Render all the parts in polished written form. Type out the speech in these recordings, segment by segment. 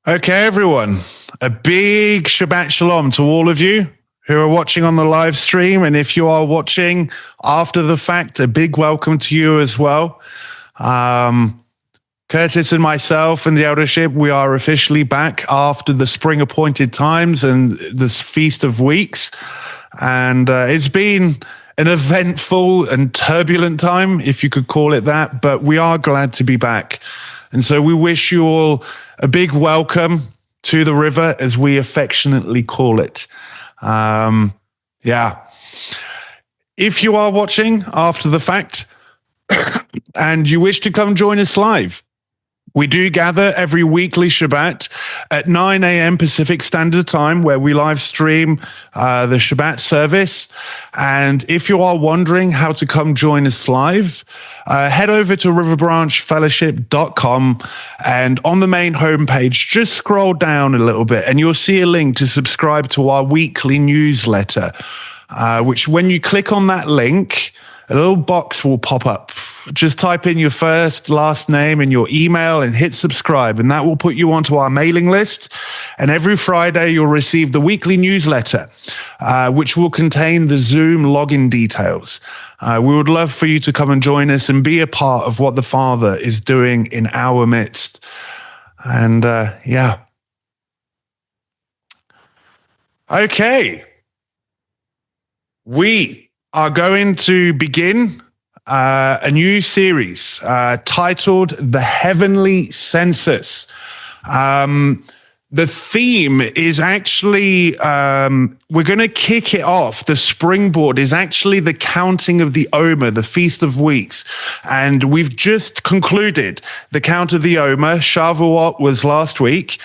Okay, everyone, a big Shabbat Shalom to all of you who are watching on the live stream. And if you are watching after the fact, a big welcome to you as well. Curtis and myself and the eldership, we are officially back after the spring appointed times and this Feast of Weeks. And it's been an eventful and turbulent time, if you could call it that, but we are glad to be back. And so we wish you all a big welcome to the river, as we affectionately call it. If you are watching after the fact and you wish to come join us live, we do gather every weekly Shabbat at 9 a.m. Pacific Standard Time, where we live stream the Shabbat service. And if you are wondering how to come join us live, head over to riverbranchfellowship.com, and on the main homepage, just scroll down a little bit and you'll see a link to subscribe to our weekly newsletter, which when you click on that link, a little box will pop up. Just type in your first, last name and your email and hit subscribe, and that will put you onto our mailing list. And every Friday, you'll receive the weekly newsletter, which will contain the Zoom login details. We would love for you to come and join us and be a part of what the Father is doing in our midst. And Okay. We are going to begin a new series titled The Heavenly Census. The theme is actually, we're going to kick it off. The springboard is actually the counting of the Omer, the Feast of Weeks. And we've just concluded the count of the Omer. Shavuot was last week.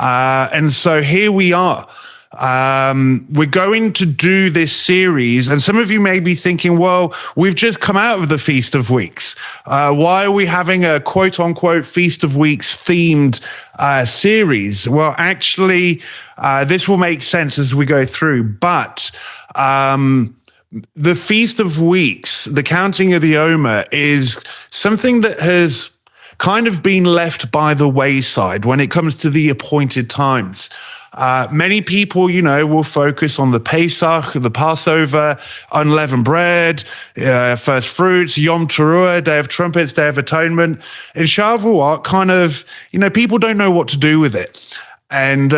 And so here we are. We're going to do this series, and some of you may be thinking, well, we've just come out of the Feast of Weeks. Why are we having a quote unquote Feast of Weeks themed series? Well, actually, this will make sense as we go through, but the Feast of Weeks, the counting of the Omer, is something that has kind of been left by the wayside when it comes to the appointed times. Many people, will focus on the Pesach, the Passover, unleavened bread, first fruits, Yom Teruah, Day of Trumpets, Day of Atonement. And Shavuot kind of, people don't know what to do with it. And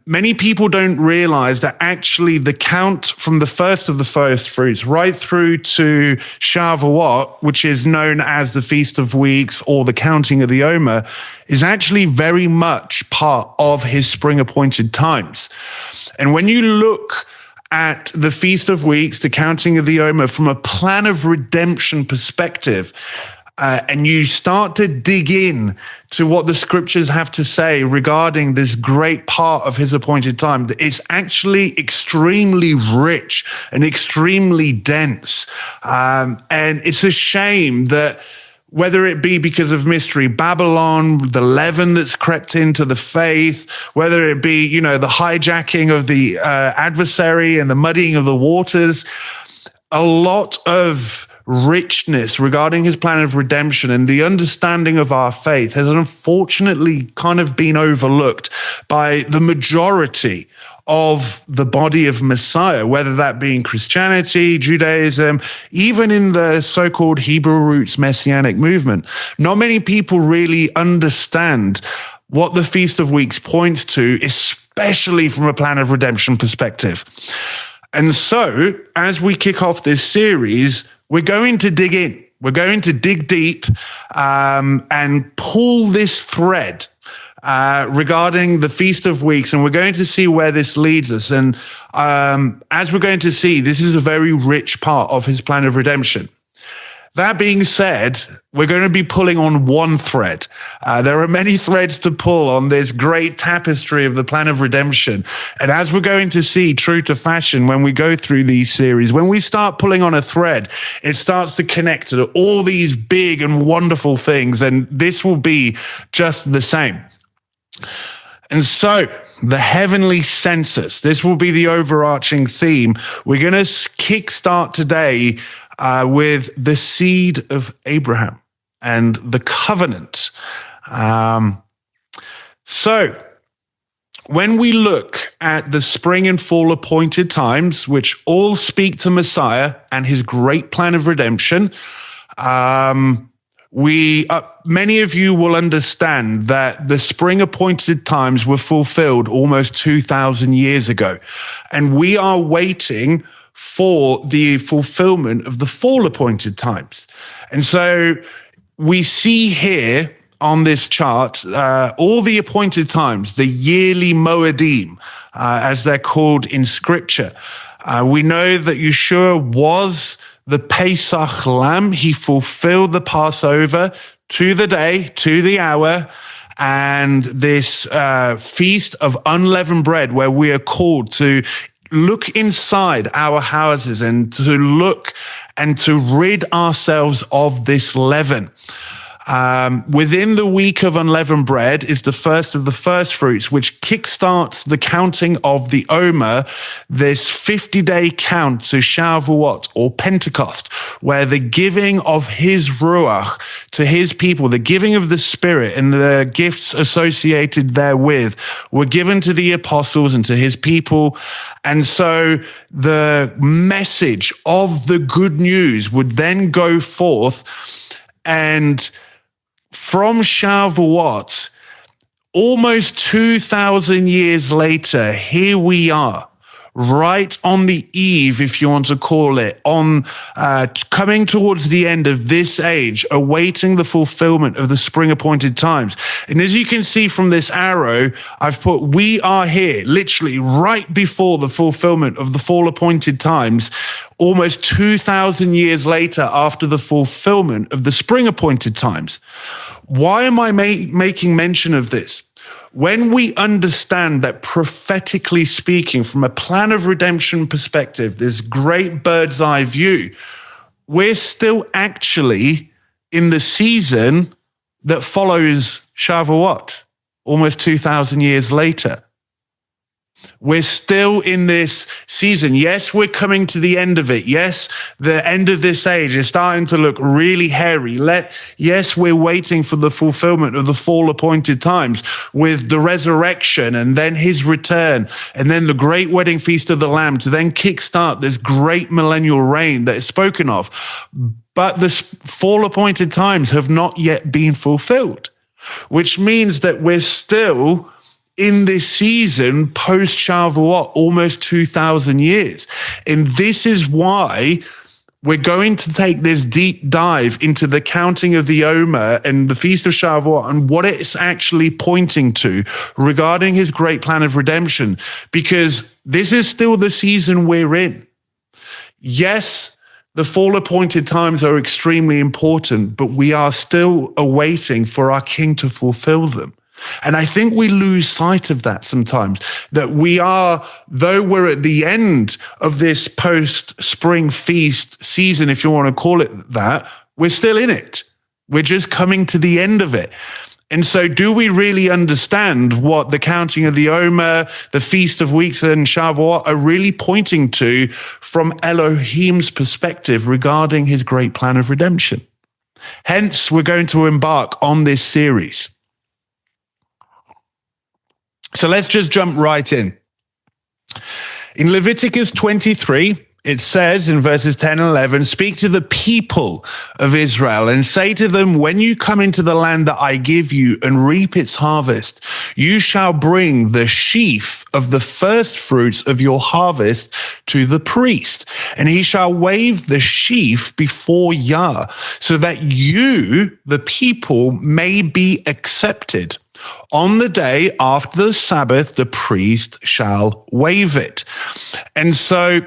many people don't realize that actually the count from the first of the first fruits right through to Shavuot, which is known as the Feast of Weeks or the counting of the Omer, is actually very much part of his spring appointed times. And when you look at the Feast of Weeks, the counting of the Omer, from a plan of redemption perspective, and you start to dig in to what the scriptures have to say regarding this great part of his appointed time, it's actually extremely rich and extremely dense. And it's a shame that, whether it be because of mystery Babylon, the leaven that's crept into the faith, whether it be, the hijacking of the adversary and the muddying of the waters, a lot of richness regarding his plan of redemption and the understanding of our faith has unfortunately kind of been overlooked by the majority of the body of Messiah, whether that be in Christianity, Judaism, even in the so-called Hebrew roots Messianic movement. Not many people really understand what the Feast of Weeks points to, especially from a plan of redemption perspective. And so, as we kick off this series, we're going to dig in. We're going to dig deep and pull this thread regarding the Feast of Weeks, and we're going to see where this leads us. And as we're going to see, this is a very rich part of his plan of redemption. That being said, we're going to be pulling on one thread. There are many threads to pull on this great tapestry of the plan of redemption. And as we're going to see, true to fashion, when we go through these series, when we start pulling on a thread, it starts to connect to all these big and wonderful things. And this will be just the same. And so, the heavenly census, this will be the overarching theme. We're going to kickstart today with the seed of Abraham and the covenant. So when we look at the spring and fall appointed times, which all speak to Messiah and his great plan of redemption, many of you will understand that the spring appointed times were fulfilled almost 2,000 years ago. And we are waiting for the fulfillment of the fall appointed times. And so we see here on this chart, all the appointed times, the yearly Moedim, as they're called in scripture. We know that Yeshua was the Pesach lamb. He fulfilled the Passover to the day, to the hour, and this feast of unleavened bread where we are called to look inside our houses and to look and to rid ourselves of this leaven. Within the week of unleavened bread is the first of the first fruits, which kickstarts the counting of the Omer, this 50-day count to Shavuot or Pentecost, where the giving of his Ruach to his people, the giving of the Spirit and the gifts associated therewith were given to the apostles and to his people. And so the message of the good news would then go forth, and from Shavuot, almost 2,000 years later, here we are, right on the eve, if you want to call it, on coming towards the end of this age, awaiting the fulfillment of the spring appointed times. And as you can see from this arrow, I've put, we are here, literally right before the fulfillment of the fall appointed times, almost 2,000 years later after the fulfillment of the spring appointed times. Why am I making mention of this? When we understand that prophetically speaking, from a plan of redemption perspective, this great bird's eye view, we're still actually in the season that follows Shavuot, almost 2,000 years later. We're still in this season. Yes, we're coming to the end of it. Yes, the end of this age is starting to look really hairy. Yes, we're waiting for the fulfillment of the fall appointed times with the resurrection and then his return and then the great wedding feast of the Lamb to then kickstart this great millennial reign that is spoken of. But the fall appointed times have not yet been fulfilled, which means that we're still in this season post Shavuot, almost 2,000 years. And this is why we're going to take this deep dive into the counting of the Omer and the Feast of Shavuot and what it's actually pointing to regarding his great plan of redemption, because this is still the season we're in. Yes, the fall appointed times are extremely important, but we are still awaiting for our King to fulfill them. And I think we lose sight of that sometimes, that we are, though we're at the end of this post-spring feast season, if you want to call it that, we're still in it. We're just coming to the end of it. And so do we really understand what the counting of the Omer, the Feast of Weeks and Shavuot are really pointing to from Elohim's perspective regarding his great plan of redemption? Hence, we're going to embark on this series. So let's just jump right in. In Leviticus 23, it says in verses 10 and 11, speak to the people of Israel and say to them, when you come into the land that I give you and reap its harvest, you shall bring the sheaf of the first fruits of your harvest to the priest, and he shall wave the sheaf before Yah, so that you, the people, may be accepted. On the day after the Sabbath, the priest shall wave it. And so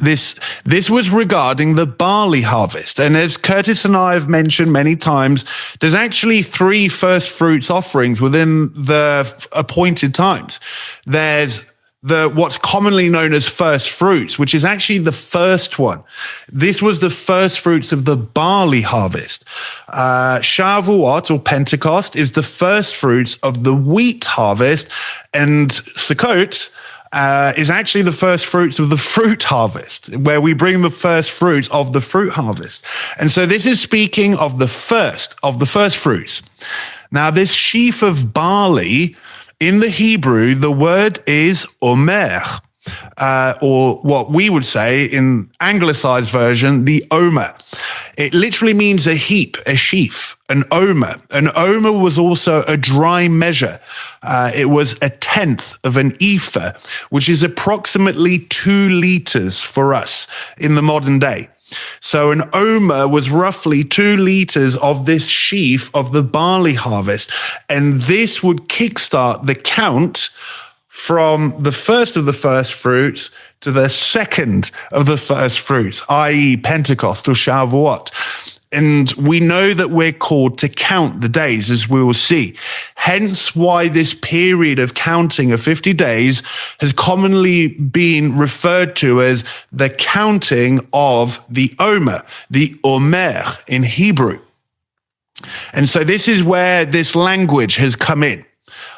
this was regarding the barley harvest. And as Curtis and I have mentioned many times, there's actually 3 first fruits offerings within the appointed times. There's what's commonly known as first fruits, which is actually the first one. This was the first fruits of the barley harvest. Shavuot or Pentecost is the first fruits of the wheat harvest, and Sukkot is actually the first fruits of the fruit harvest, where we bring the first fruits of the fruit harvest. And so this is speaking of the first fruits. Now, this sheaf of barley In the Hebrew, the word is omer, or what we would say in anglicized version, the omer. It literally means a heap, a sheaf, an omer. An omer was also a dry measure. It was a tenth of an ephah, which is approximately 2 liters for us in the modern day. So an omer was roughly 2 liters of this sheaf of the barley harvest. And this would kickstart the count from the first of the first fruits to the second of the first fruits, i.e. Pentecost or Shavuot. And we know that we're called to count the days, as we will see. Hence why this period of counting of 50 days has commonly been referred to as the counting of the Omer, the Omer in Hebrew. And so this is where this language has come in.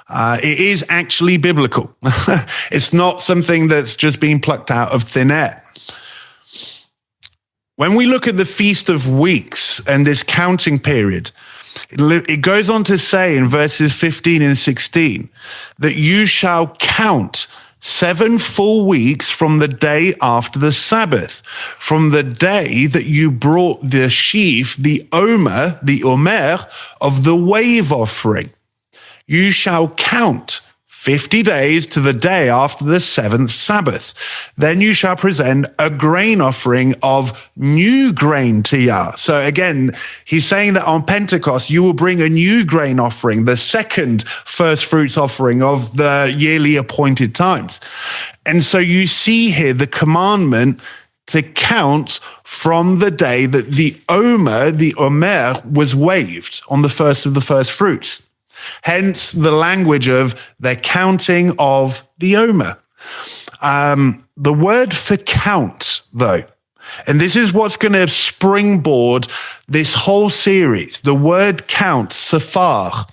It is actually biblical. It's not something that's just been plucked out of thin air. When we look at the Feast of Weeks and this counting period, it goes on to say in verses 15 and 16 that you shall count 7 full weeks from the day after the Sabbath, from the day that you brought the sheaf, the omer of the wave offering. You shall count 50 days to the day after the 7th Sabbath. Then you shall present a grain offering of new grain to Yah. So again, he's saying that on Pentecost, you will bring a new grain offering, the second first fruits offering of the yearly appointed times. And so you see here the commandment to count from the day that the omer, was waved on the first of the first fruits. Hence the language of the counting of the omer. The word for count, though, and this is what's going to springboard this whole series. The word count, safar,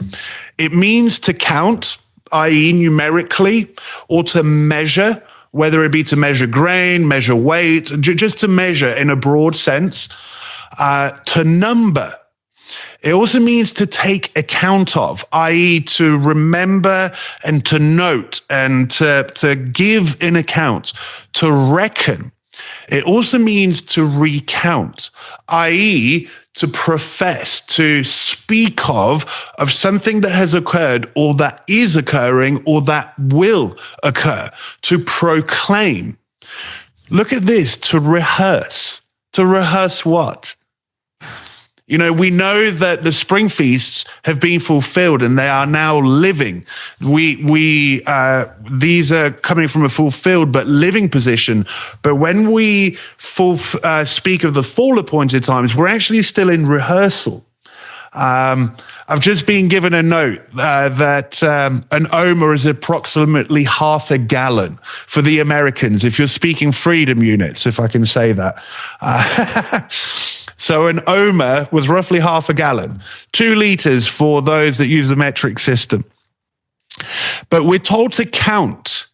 it means to count, i.e. numerically, or to measure, whether it be to measure grain, measure weight, just to measure in a broad sense, to number. It also means to take account of, i.e. to remember and to note and to give an account, to reckon. It also means to recount, i.e. to profess, to speak of something that has occurred or that is occurring or that will occur, to proclaim. Look at this, to rehearse. To rehearse what? You know, we know that the spring feasts have been fulfilled and they are now living. These are coming from a fulfilled but living position. But when we speak of the fall appointed times, we're actually still in rehearsal. I've just been given a note that an omer is approximately half a gallon for the Americans, if you're speaking freedom units, if I can say that. So an omer was roughly half a gallon, 2 liters for those that use the metric system. But we're told to count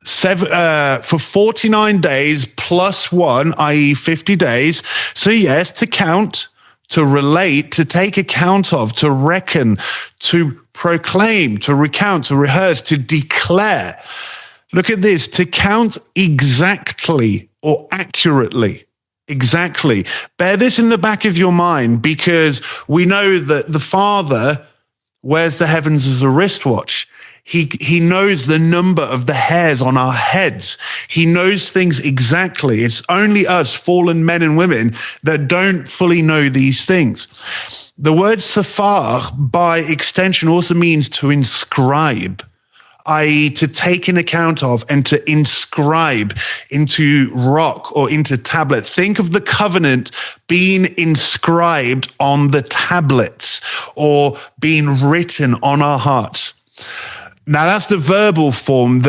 for 49 days plus 1, i.e. 50 days. So yes, to count, to relate, to take account of, to reckon, to proclaim, to recount, to rehearse, to declare. Look at this, to count exactly or accurately. Exactly. Bear this in the back of your mind, because we know that the Father wears the heavens as a wristwatch. He knows the number of the hairs on our heads. He knows things exactly. It's only us fallen men and women that don't fully know these things. The word safar, by extension, also means to inscribe, i.e. to take an account of and to inscribe into rock or into tablet. Think of the covenant being inscribed on the tablets or being written on our hearts. Now, that's the verbal form.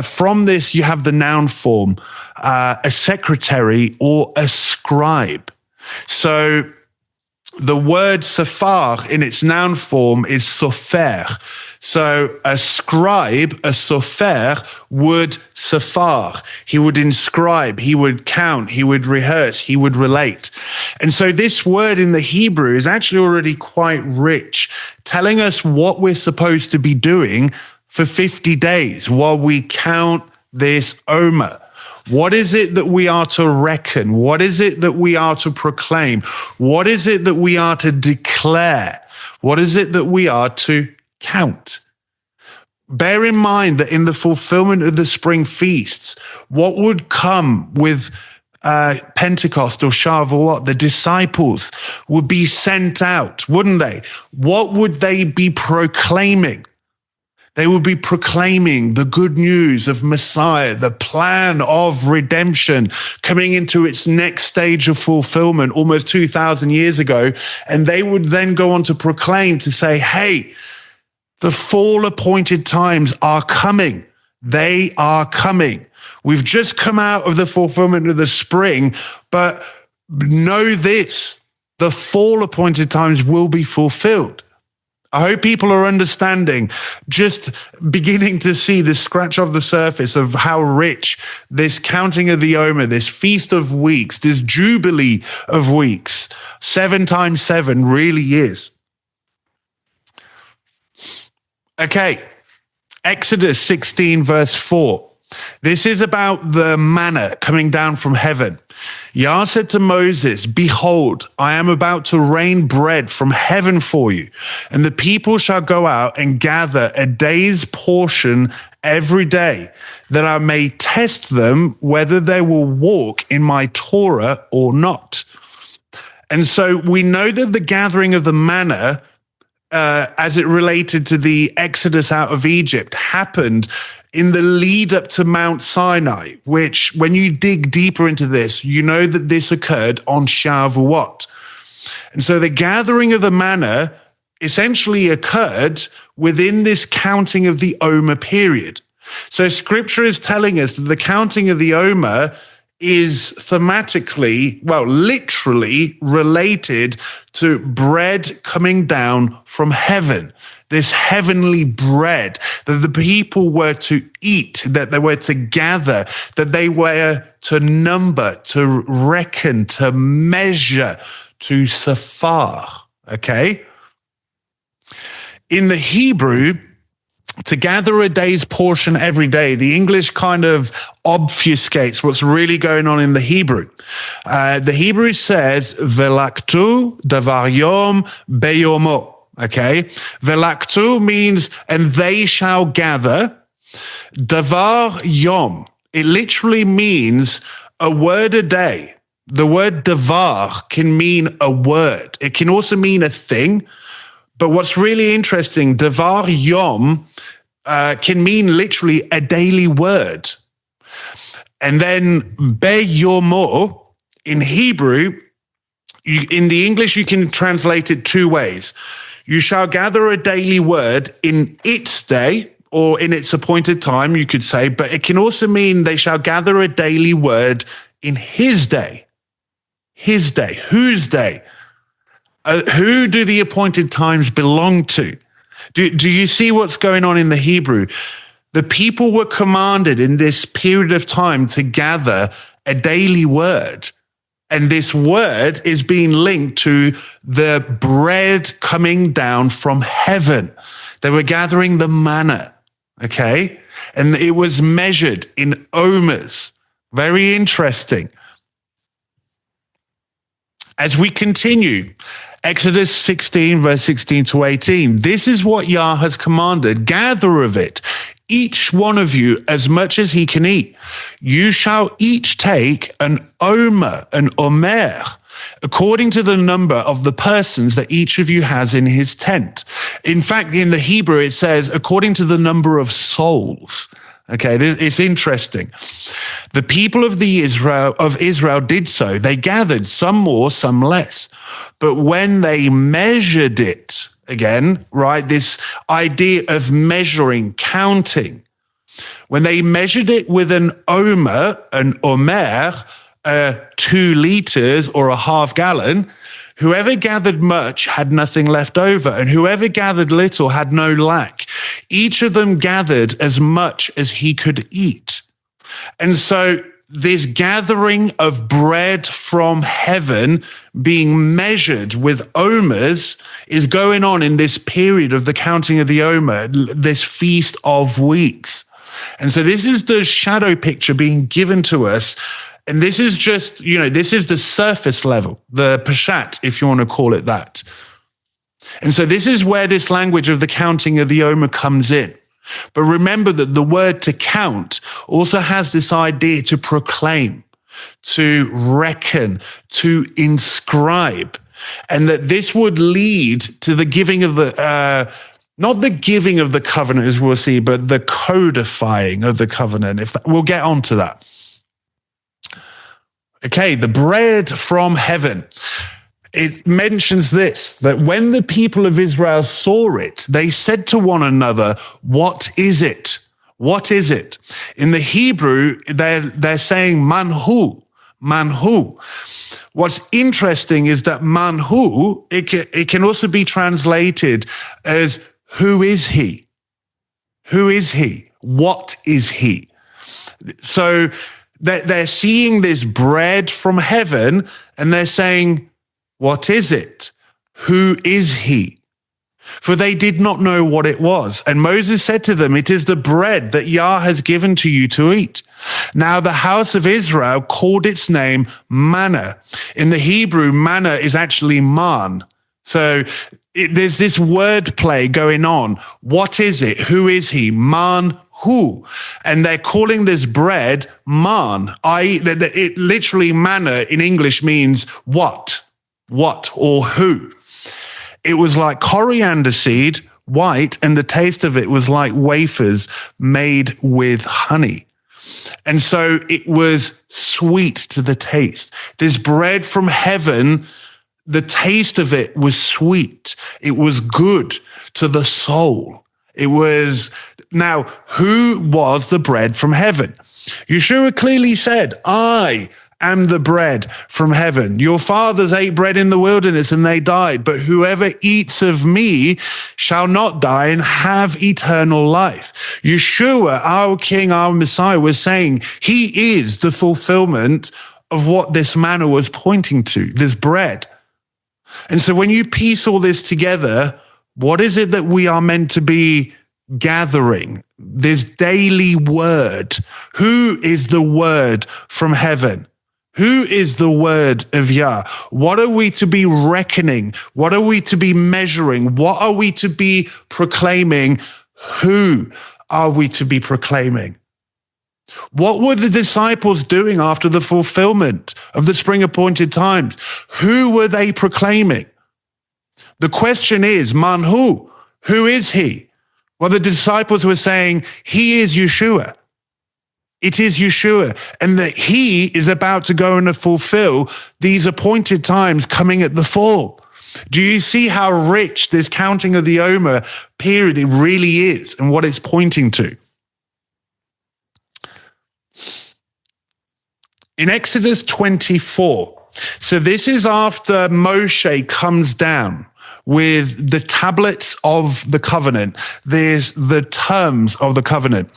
From this, you have the noun form, a secretary or a scribe. So the word safar in its noun form is sofer. So a scribe, a sofer, would safar. He would inscribe, he would count, he would rehearse, he would relate. And so this word in the Hebrew is actually already quite rich, telling us what we're supposed to be doing for 50 days while we count this Omer? What is it that we are to reckon? What is it that we are to proclaim? What is it that we are to declare? What is it that we are to count? Bear in mind that in the fulfillment of the spring feasts, what would come with Pentecost or Shavuot, the disciples would be sent out, wouldn't they? What would they be proclaiming? They would be proclaiming the good news of Messiah, the plan of redemption coming into its next stage of fulfillment almost 2,000 years ago. And they would then go on to proclaim, to say, hey, the fall appointed times are coming. They are coming. We've just come out of the fulfillment of the spring, but know this, the fall appointed times will be fulfilled. I hope people are understanding, just beginning to see the scratch of the surface of how rich this counting of the Omer, this feast of weeks, this jubilee of weeks, 7 times 7 really is. Okay, Exodus 16 verse 4. This is about the manna coming down from heaven. Yah said to Moses, behold, I am about to rain bread from heaven for you, and the people shall go out and gather a day's portion every day, that I may test them whether they will walk in my Torah or not. And so we know that the gathering of the manna, as it related to the Exodus out of Egypt, happened in the lead up to Mount Sinai, which when you dig deeper into this, you know that this occurred on Shavuot. And so the gathering of the manna essentially occurred within this counting of the Omer period. So scripture is telling us that the counting of the Omer is thematically, well, literally related to bread coming down from heaven. This heavenly bread that the people were to eat, that they were to gather, that they were to number, to reckon, to measure, to safar, okay? In the Hebrew, to gather a day's portion every day, the English kind of obfuscates what's really going on in the Hebrew. The Hebrew says, velaktu davar yom beyomo. Okay, velaktu means, and they shall gather. Davar yom, it literally means a word a day. The word davar can mean a word. It can also mean a thing. But what's really interesting, davar yom can mean literally a daily word. And then beyomo in Hebrew, in the English, you can translate it 2 ways. You shall gather a daily word in its day, or in its appointed time, you could say, but it can also mean they shall gather a daily word in his day. His day. Whose day? Who do the appointed times belong to? Do you see what's going on in the Hebrew? The people were commanded in this period of time to gather a daily word. And this word is being linked to the bread coming down from heaven. They were gathering the manna, okay? And it was measured in omers. Very interesting. As we continue, Exodus 16, verse 16 to 18, this is what Yah has commanded. Gather of it, each one of you, as much as he can eat. You shall each take an omer, an omer, according to the number of the persons that each of you has in his tent. In fact, in the Hebrew, it says, according to the number of souls. Okay, it's interesting. The people of Israel did so. They gathered, some more, some less. But when they measured it, again, right, this idea of measuring, counting, when they measured it with an omer, 2 liters or a half gallon, whoever gathered much had nothing left over, and whoever gathered little had no lack. Each of them gathered as much as he could eat. And so this gathering of bread from heaven being measured with omers is going on in this period of the counting of the omer, this feast of weeks. And so this is the shadow picture being given to us. And this is just, this is the surface level, the Peshat, if you want to call it that. And so this is where this language of the counting of the omer comes in. But remember that the word to count also has this idea to proclaim, to reckon, to inscribe, and that this would lead to the giving of the, not the giving of the covenant as we'll see, but the codifying of the covenant. We'll get onto that. Okay, the bread from heaven. It mentions this, that when the people of Israel saw it, they said to one another, what is it? What is it? In the Hebrew, they're saying manhu, manhu. What's interesting is that manhu, it can also be translated as who is he? Who is he? What is he? So they're seeing this bread from heaven and they're saying, what is it? Who is he? For they did not know what it was. And Moses said to them, it is the bread that Yah has given to you to eat. Now the house of Israel called its name manna. In the Hebrew, manna is actually man. So there's this word play going on. What is it? Who is he? Man who? And they're calling this bread man. It literally manna in English means what? What or who? It was like coriander seed, white, and the taste of it was like wafers made with honey. And so it was sweet to the taste. This bread from heaven, the taste of it was sweet. It was good to the soul. It was, now, who was the bread from heaven? Yeshua clearly said, I am the bread from heaven. Your fathers ate bread in the wilderness and they died, but whoever eats of me shall not die and have eternal life. Yeshua, our King, our Messiah, was saying he is the fulfillment of what this manna was pointing to, this bread. And so when you piece all this together, what is it that we are meant to be gathering? This daily word. Who is the word from heaven? Who is the word of Yah? What are we to be reckoning? What are we to be measuring? What are we to be proclaiming? Who are we to be proclaiming? What were the disciples doing after the fulfillment of the spring appointed times? Who were they proclaiming? The question is, manhu, who is he? Well, the disciples were saying, he is Yeshua. It is Yeshua, and that he is about to go and fulfill these appointed times coming at the fall. Do you see how rich this counting of the Omer period it really is and what it's pointing to? In Exodus 24, so this is after Moshe comes down with the tablets of the covenant. There's the terms of the covenant.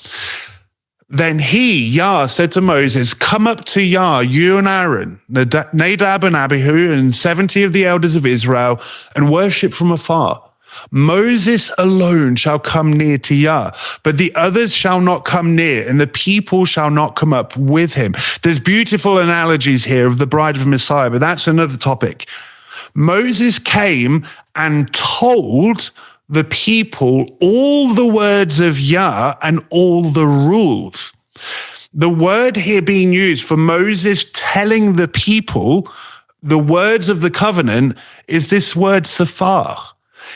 Then he, Yah, said to Moses, come up to Yah, you and Aaron, Nadab and Abihu, and 70 of the elders of Israel, and worship from afar. Moses alone shall come near to Yah, but the others shall not come near, and the people shall not come up with him. There's beautiful analogies here of the bride of Messiah, but that's another topic. Moses came and told the people all the words of Yah and all the rules. The word here being used for Moses telling the people the words of the covenant is this word safar.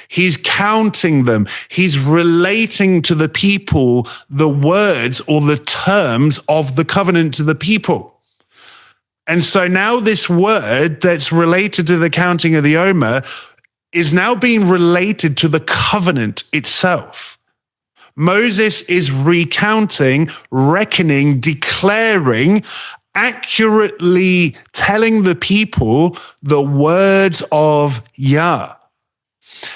He's counting them. He's relating to the people the words or the terms of the covenant to the people. And so now this word that's related to the counting of the Omer is now being related to the covenant itself. Moses is recounting, reckoning, declaring, accurately telling the people the words of Yah.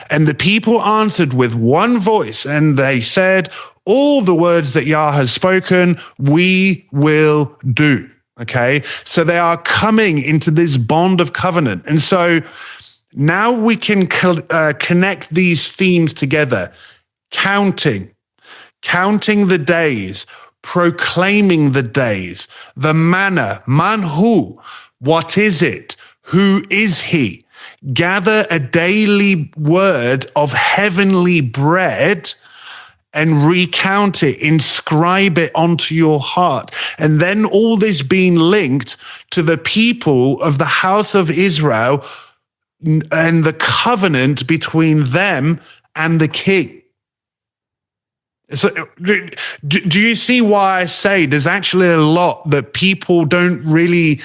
And the people answered with one voice, and they said, all the words that Yah has spoken, we will do. Okay. So they are coming into this bond of covenant. And so now we can connect these themes together. Counting the days, proclaiming the days, the manna, manhu, what is it? Who is he? Gather a daily word of heavenly bread and recount it, inscribe it onto your heart. And then all this being linked to the people of the house of Israel and the covenant between them and the king. So, do you see why I say there's actually a lot that people don't really...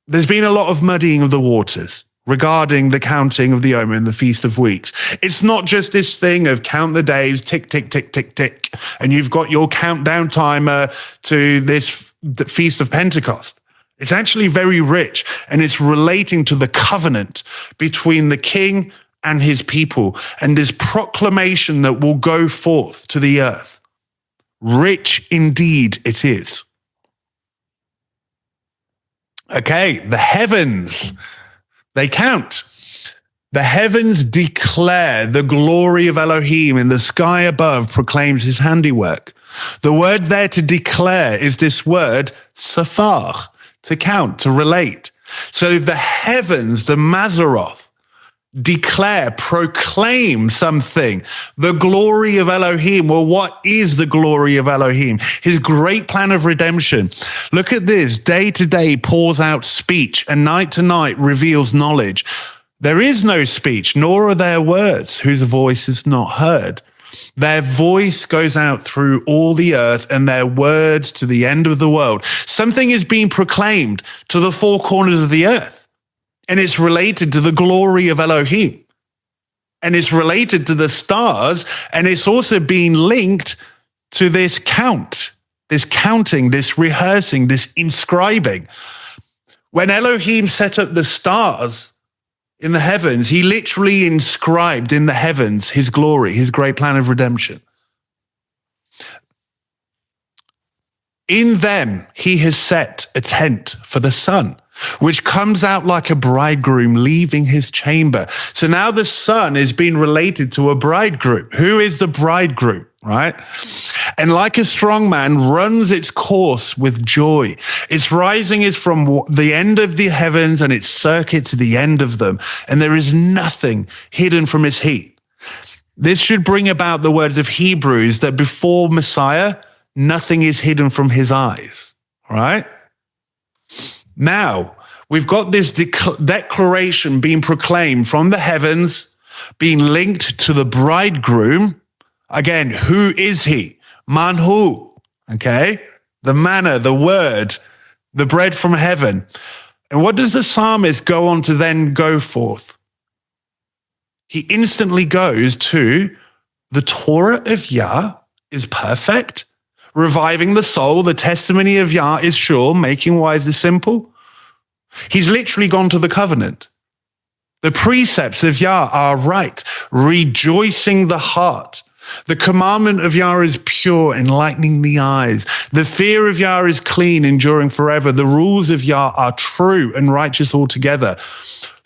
There's been a lot of muddying of the waters regarding the counting of the Omer and the Feast of Weeks. It's not just this thing of count the days, tick, tick, tick, tick, tick, and you've got your countdown timer to this the Feast of Pentecost. It's actually very rich, and it's relating to the covenant between the king and his people, and this proclamation that will go forth to the earth. Rich indeed it is. Okay, the heavens, they count. The heavens declare the glory of Elohim, and the sky above proclaims his handiwork. The word there to declare is this word, safar, to count, to relate. So the heavens, the Mazaroth, declare, proclaim something. The glory of Elohim. Well, what is the glory of Elohim? His great plan of redemption. Look at this. Day to day pours out speech, and night to night reveals knowledge. There is no speech, nor are there words whose voice is not heard. Their voice goes out through all the earth, and their words to the end of the world. Something is being proclaimed to the four corners of the earth. And it's related to the glory of Elohim. And it's related to the stars. And it's also being linked to this count, this counting, this rehearsing, this inscribing. When Elohim set up the stars in the heavens, he literally inscribed in the heavens his glory, his great plan of redemption. In them, he has set a tent for the sun, which comes out like a bridegroom leaving his chamber. So now the sun is being related to a bridegroom. Who is the bridegroom, right? And like a strong man runs its course with joy. Its rising is from the end of the heavens, and its circuit to the end of them. And there is nothing hidden from his heat. This should bring about the words of Hebrews that before Messiah, nothing is hidden from his eyes, right? Now, we've got this declaration being proclaimed from the heavens, being linked to the bridegroom. Again, who is he? Manhu, okay? The manna, the word, the bread from heaven. And what does the psalmist go on to then go forth? He instantly goes to the Torah of Yah is perfect, reviving the soul. The testimony of Yah is sure, making wise the simple. He's literally gone to the covenant. The precepts of Yah are right, rejoicing the heart. The commandment of Yah is pure, enlightening the eyes. The fear of Yah is clean, enduring forever. The rules of Yah are true and righteous altogether.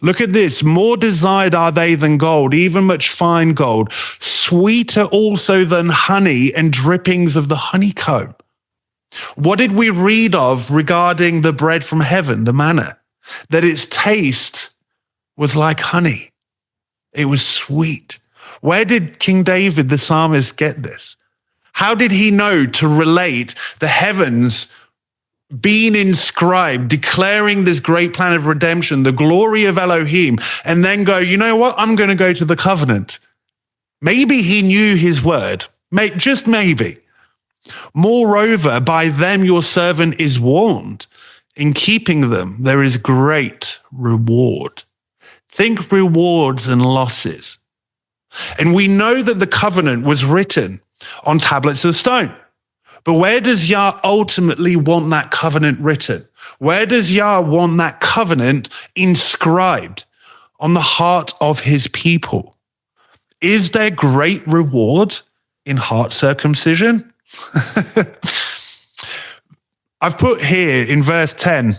Look at this. More desired are they than gold, even much fine gold, sweeter also than honey and drippings of the honeycomb. What did we read of regarding the bread from heaven, the manna? That its taste was like honey. It was sweet. Where did King David, the psalmist, get this? How did he know to relate the heavens being inscribed, declaring this great plan of redemption, the glory of Elohim, and then go, you know what? I'm going to go to the covenant. Maybe he knew his word, just maybe. Moreover, by them your servant is warned. In keeping them, there is great reward. Think rewards and losses. And we know that the covenant was written on tablets of stone. But where does Yah ultimately want that covenant written? Where does Yah want that covenant inscribed on the heart of his people? Is there great reward in heart circumcision? I've put here in verse 10,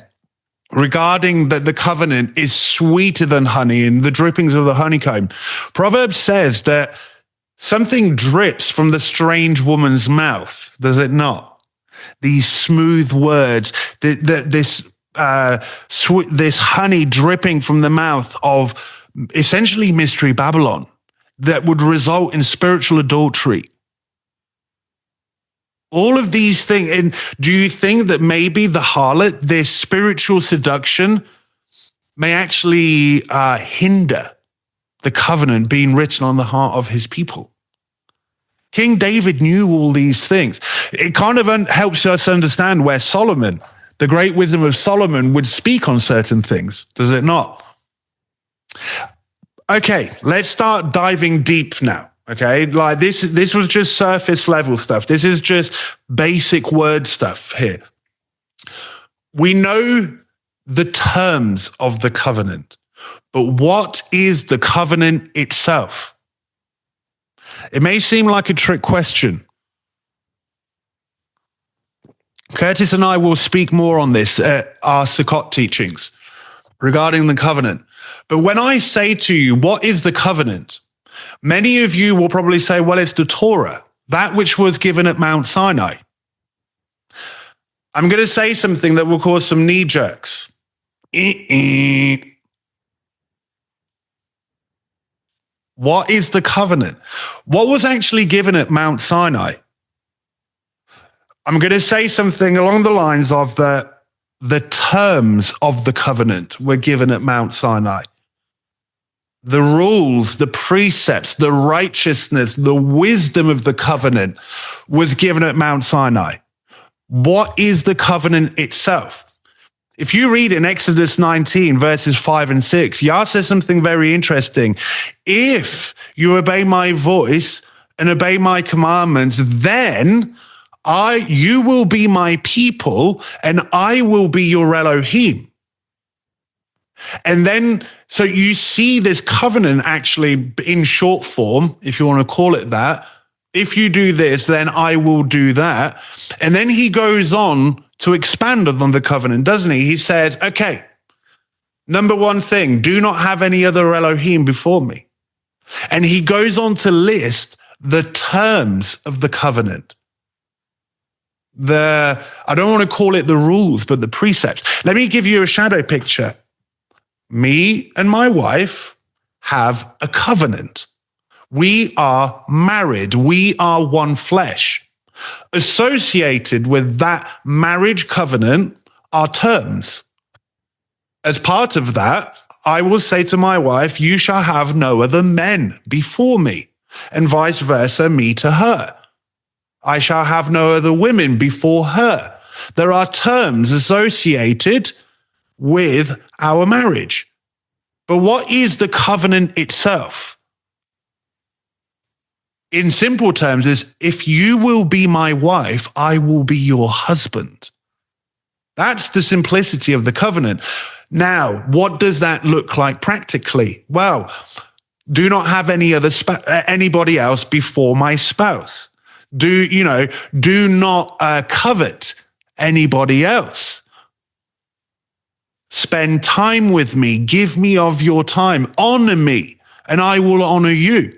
regarding that the covenant is sweeter than honey and the drippings of the honeycomb. Proverbs says that something drips from the strange woman's mouth, does it not? These smooth words, this honey dripping from the mouth of essentially Mystery Babylon that would result in spiritual adultery. All of these things. And do you think that maybe the harlot, this spiritual seduction, may actually hinder the covenant being written on the heart of his people? King David knew all these things. It kind of helps us understand where Solomon, the great wisdom of Solomon, would speak on certain things, does it not? Okay, let's start diving deep now. Okay, like this was just surface level stuff. This is just basic word stuff here. We know the terms of the covenant, but what is the covenant itself? It may seem like a trick question. Curtis and I will speak more on this at our Sukkot teachings regarding the covenant. But when I say to you, what is the covenant? Many of you will probably say, well, it's the Torah, that which was given at Mount Sinai. I'm going to say something that will cause some knee jerks. What is the covenant? What was actually given at Mount Sinai? I'm going to say something along the lines of the terms of the covenant were given at Mount Sinai. The rules, the precepts, the righteousness, the wisdom of the covenant was given at Mount Sinai. What is the covenant itself? If you read in Exodus 19, verses 5 and 6, Yah says something very interesting. If you obey my voice and obey my commandments, then you will be my people and I will be your Elohim. And then, so you see this covenant actually in short form, if you want to call it that. If you do this, then I will do that. And then he goes on to expand on the covenant, doesn't he? He says, okay, number one thing, do not have any other Elohim before me. And he goes on to list the terms of the covenant. I don't want to call it the rules, but the precepts. Let me give you a shadow picture. Me and my wife have a covenant. We are married. We are one flesh. Associated with that marriage covenant are terms. As part of that, I will say to my wife, you shall have no other men before me, and vice versa, me to her. I shall have no other women before her. There are terms associated with our marriage. But what is the covenant itself? In simple terms is, if you will be my wife, I will be your husband. That's the simplicity of the covenant. Now, what does that look like practically? Well, do not have anybody else before my spouse. Do not covet anybody else. Spend time with me. Give me of your time. Honor me, and I will honor you.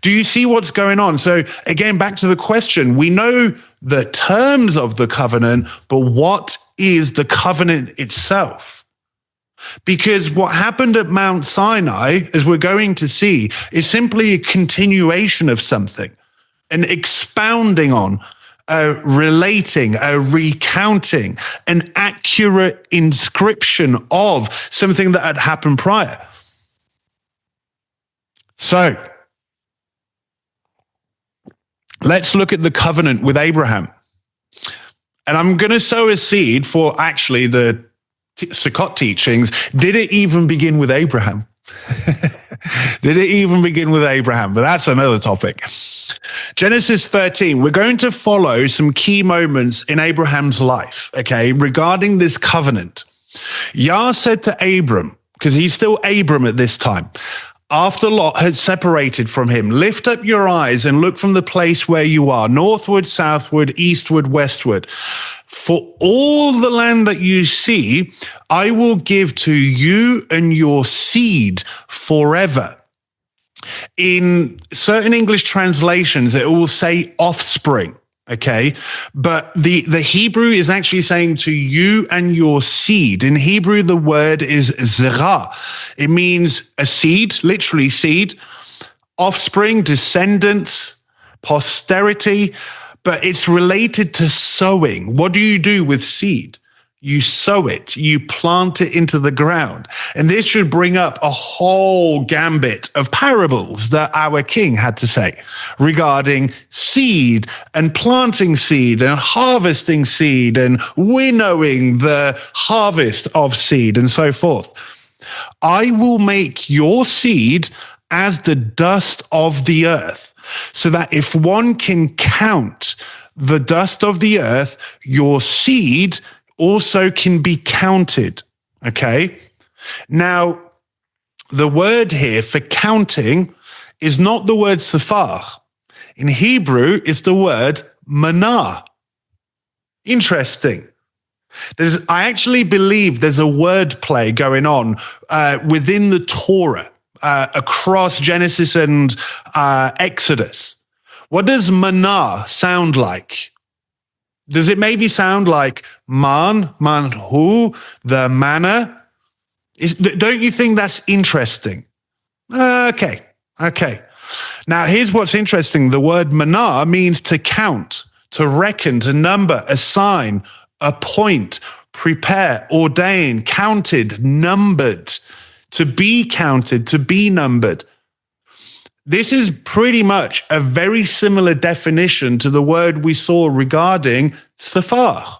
Do you see what's going on? So again, back to the question. We know the terms of the covenant, but what is the covenant itself? Because what happened at Mount Sinai, as we're going to see, is simply a continuation of something, an expounding on, relating, recounting, an accurate inscription of something that had happened prior. So, let's look at the covenant with Abraham. And I'm going to sow a seed for actually the Sukkot teachings. Did it even begin with Abraham? Did it even begin with Abraham? But that's another topic. Genesis 13, we're going to follow some key moments in Abraham's life, okay, regarding this covenant. Yah said to Abram, because he's still Abram at this time, after Lot had separated from him, lift up your eyes and look from the place where you are, northward, southward, eastward, westward. For all the land that you see, I will give to you and your seed forever. In certain English translations, it will say offspring. Okay. But the Hebrew is actually saying to you and your seed. In Hebrew, the word is zera. It means a seed, literally seed, offspring, descendants, posterity, but it's related to sowing. What do you do with seed? You sow it, you plant it into the ground. And this should bring up a whole gambit of parables that our king had to say regarding seed and planting seed and harvesting seed and winnowing the harvest of seed and so forth. I will make your seed as the dust of the earth, so that if one can count the dust of the earth, your seed also can be counted. Okay. Now, the word here for counting is not the word sephar. In Hebrew, it's the word manah. Interesting. I actually believe there's a word play going on within the Torah across Genesis and Exodus. What does manah sound like? Does it maybe sound like manhu, the manna? Don't you think that's interesting? Okay. Now, here's what's interesting. The word manah means to count, to reckon, to number, assign, appoint, prepare, ordain, counted, numbered, to be counted, to be numbered. This is pretty much a very similar definition to the word we saw regarding sephar.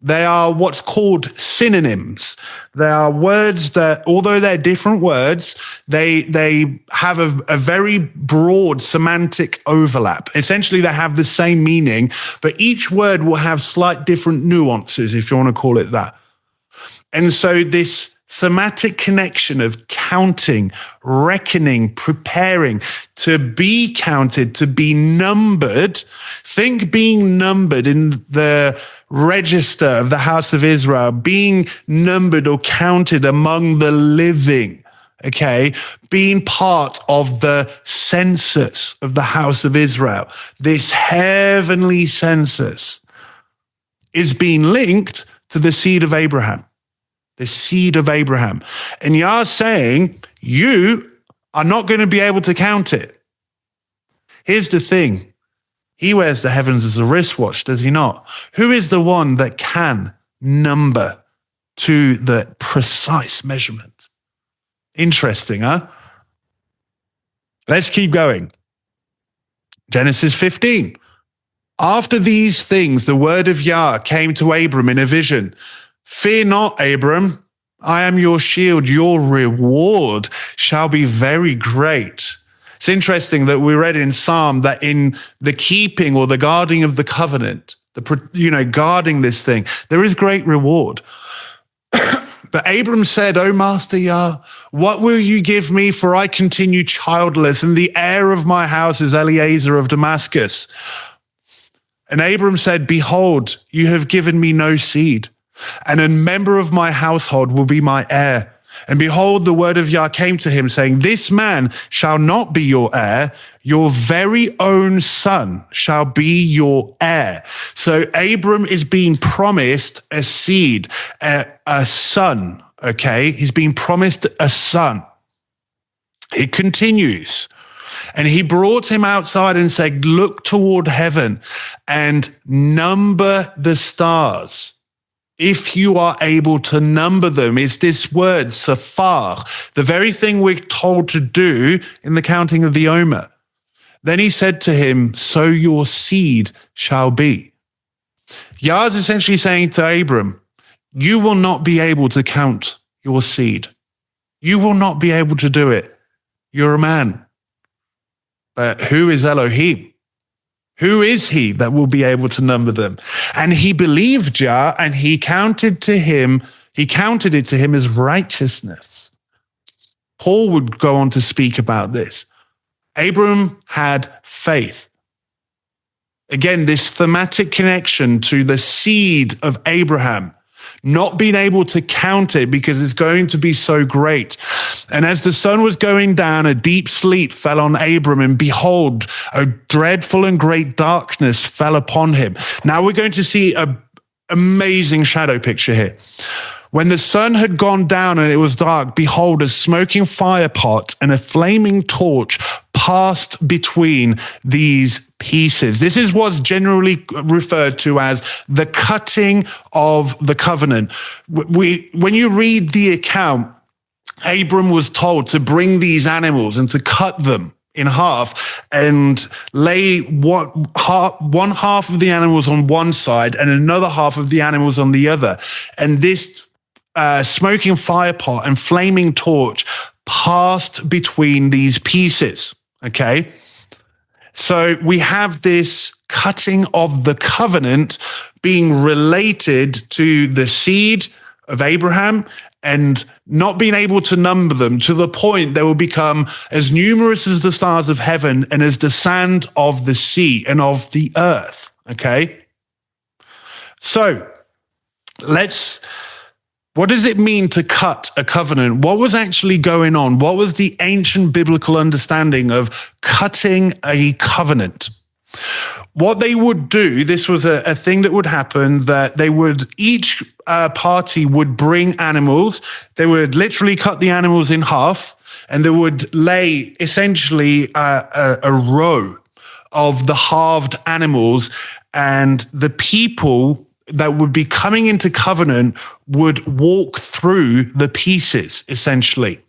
They are what's called synonyms. They are words that, although they're different words, they have a very broad semantic overlap. Essentially, they have the same meaning, but each word will have slight different nuances, if you want to call it that. And so this thematic connection of counting, reckoning, preparing, to be counted, to be numbered. Think being numbered in the register of the house of Israel, being numbered or counted among the living, okay? Being part of the census of the house of Israel. This heavenly census is being linked to the seed of Abraham. The seed of Abraham. And Yah's saying, you are not going to be able to count it. Here's the thing. He wears the heavens as a wristwatch, does he not? Who is the one that can number to the precise measurement? Interesting, huh? Let's keep going. Genesis 15. After these things, the word of Yah came to Abram in a vision. Fear not, Abram, I am your shield. Your reward shall be very great. It's interesting that we read in Psalm that in the keeping or the guarding of the covenant, guarding this thing, there is great reward. But Abram said, O Master Yah, what will you give me? For I continue childless, and the heir of my house is Eliezer of Damascus. And Abram said, behold, you have given me no seed, and a member of my household will be my heir. And behold, the word of Yah came to him, saying, this man shall not be your heir, your very own son shall be your heir. So Abram is being promised a seed, a son, okay? He's being promised a son. It continues. And he brought him outside and said, look toward heaven and number the stars, if you are able to number them. Is this word, sephar, the very thing we're told to do in the counting of the Omer. Then he said to him, so your seed shall be. Yah is essentially saying to Abram, you will not be able to count your seed. You will not be able to do it. You're a man. But who is Elohim? Who is he that will be able to number them? And he believed Yah, and he counted it to him as righteousness. Paul would go on to speak about this. Abram had faith. Again, this thematic connection to the seed of Abraham, not being able to count it because it's going to be so great. And as the sun was going down, a deep sleep fell on Abram, and behold, a dreadful and great darkness fell upon him. Now we're going to see an amazing shadow picture here. When the sun had gone down and it was dark, behold, a smoking fire pot and a flaming torch passed between these pieces. This is what's generally referred to as the cutting of the covenant. When you read the account, Abram was told to bring these animals and to cut them in half and lay one half of the animals on one side and another half of the animals on the other. And this smoking fire pot and flaming torch passed between these pieces. Okay. So we have this cutting of the covenant being related to the seed of Abraham and not being able to number them, to the point they will become as numerous as the stars of heaven and as the sand of the sea and of the earth. Okay. So what does it mean to cut a covenant? What was actually going on? What was the ancient biblical understanding of cutting a covenant? What they would do, this was a thing that would happen, that they would, each party would bring animals. They would literally cut the animals in half, and they would lay essentially a row of the halved animals, and the people that would be coming into covenant would walk through the pieces, essentially.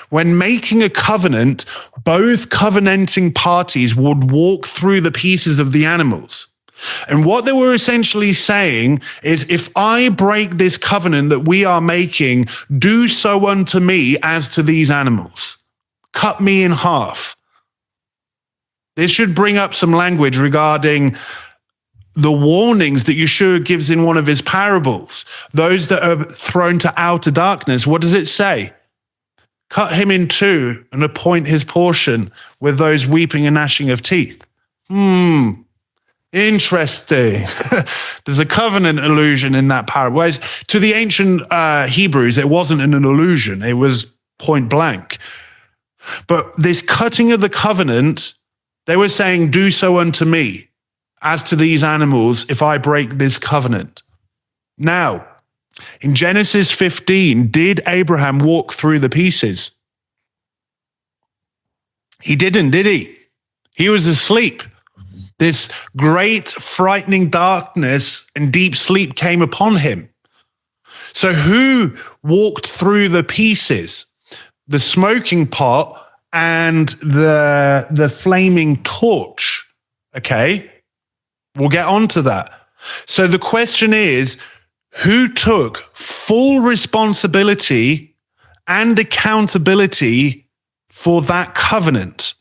When making a covenant, both covenanting parties would walk through the pieces of the animals. And what they were essentially saying is, if I break this covenant that we are making, do so unto me as to these animals. Cut me in half. This should bring up some language regarding the warnings that Yeshua gives in one of his parables. Those that are thrown to outer darkness, what does it say? Cut him in two and appoint his portion with those weeping and gnashing of teeth. Interesting. There's a covenant illusion in that parable. Whereas to the ancient Hebrews, it wasn't an illusion. It was point blank. But this cutting of the covenant, they were saying, do so unto me as to these animals if I break this covenant. Now, in Genesis 15, did Abraham walk through the pieces? He didn't, did he? He was asleep. This great, frightening darkness and deep sleep came upon him. So who walked through the pieces? The smoking pot and the flaming torch. Okay? We'll get on to that. So the question is, who took full responsibility and accountability for that covenant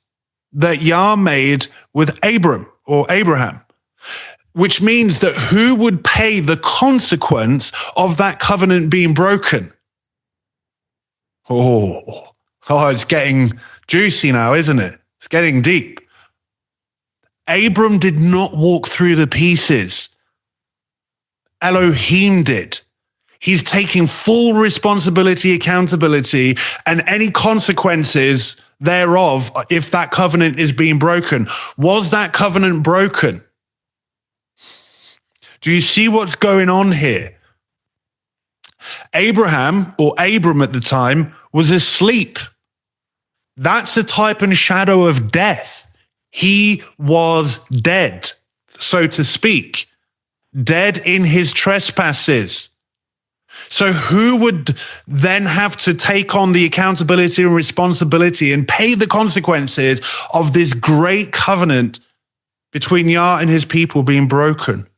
that Yah made with Abraham? Which means that who would pay the consequence of that covenant being broken? Oh, it's getting juicy now, isn't it? It's getting deep. Abram did not walk through the pieces. Elohim did. He's taking full responsibility, accountability, and any consequences thereof if that covenant is being broken. Was that covenant broken? Do you see what's going on here? Abraham, or Abram at the time, was asleep. That's a type and shadow of death. He was dead, so to speak, dead in his trespasses. So who would then have to take on the accountability and responsibility and pay the consequences of this great covenant between Yah and his people being broken?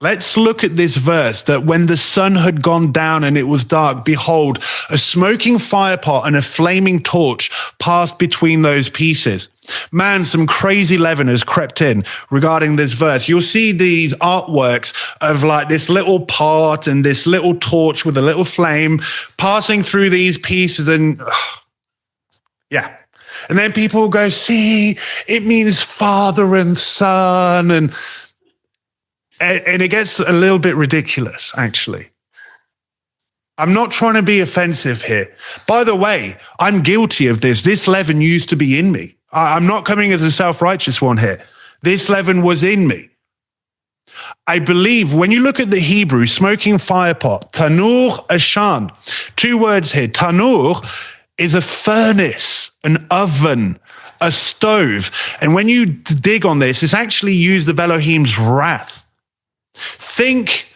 Let's look at this verse, that when the sun had gone down and it was dark, behold, a smoking firepot and a flaming torch passed between those pieces. Man, some crazy leaven has crept in regarding this verse. You'll see these artworks of like this little pot and this little torch with a little flame passing through these pieces. And yeah, And then people will go, see, it means father and son. And it gets a little bit ridiculous, actually. I'm not trying to be offensive here. By the way, I'm guilty of this. This leaven used to be in me. I'm not coming as a self-righteous one here. This leaven was in me. I believe when you look at the Hebrew, smoking firepot, tanur ashan, 2 words here. Tanur is a furnace, an oven, a stove. And when you dig on this, it's actually used of Elohim's wrath. Think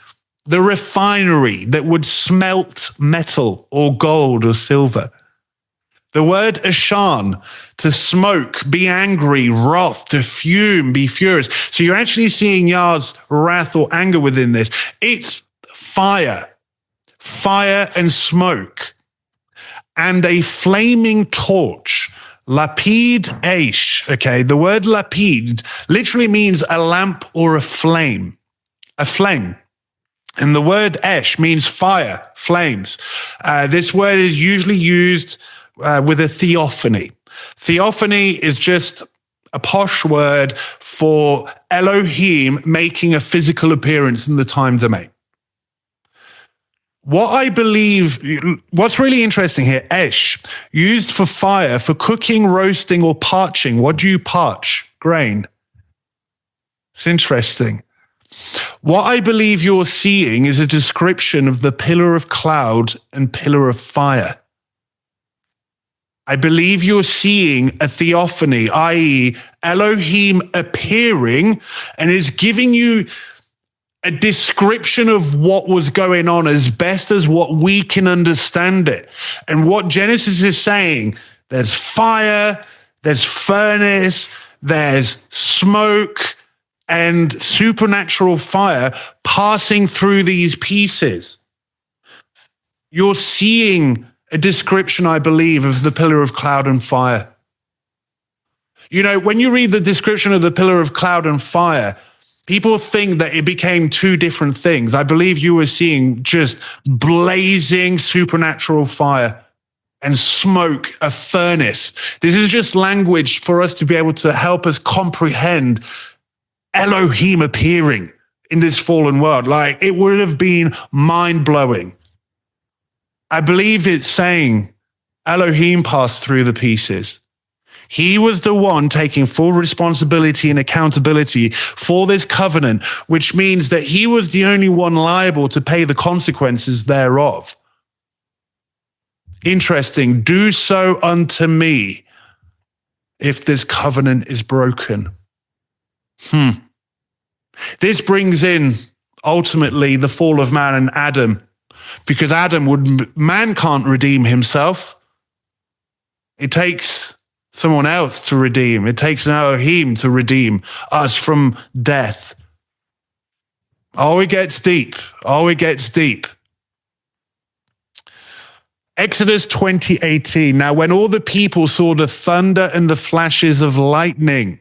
the refinery that would smelt metal or gold or silver. The word ashan, to smoke, be angry, wrath, to fume, be furious. So you're actually seeing Yah's wrath or anger within this. It's fire and smoke, and a flaming torch. Lapid eish, okay? The word lapid literally means a lamp or a flame. And the word esh means fire, flames. This word is usually used with a theophany. Theophany is just a posh word for Elohim making a physical appearance in the time domain. What I believe, what's really interesting here, esh, used for fire, for cooking, roasting, or parching. What do you parch? Grain. It's interesting. What I believe you're seeing is a description of the pillar of cloud and pillar of fire. I believe you're seeing a theophany, i.e. Elohim appearing and is giving you a description of what was going on as best as what we can understand it. And what Genesis is saying, there's fire, there's furnace, there's smoke, and supernatural fire passing through these pieces. You're seeing a description, I believe, of the pillar of cloud and fire. You know, when you read the description of the pillar of cloud and fire, people think that it became 2 different things. I believe you were seeing just blazing supernatural fire and smoke, a furnace. This is just language for us to be able to help us comprehend Elohim appearing in this fallen world. Like, it would have been mind-blowing. I believe it's saying Elohim passed through the pieces. He was the one taking full responsibility and accountability for this covenant, which means that he was the only one liable to pay the consequences thereof. Interesting. Do so unto me if this covenant is broken. This brings in ultimately the fall of man and Adam, because man can't redeem himself. It takes someone else to redeem. It takes an Elohim to redeem us from death. Oh, it gets deep. Exodus 20:18. Now, when all the people saw the thunder and the flashes of lightning,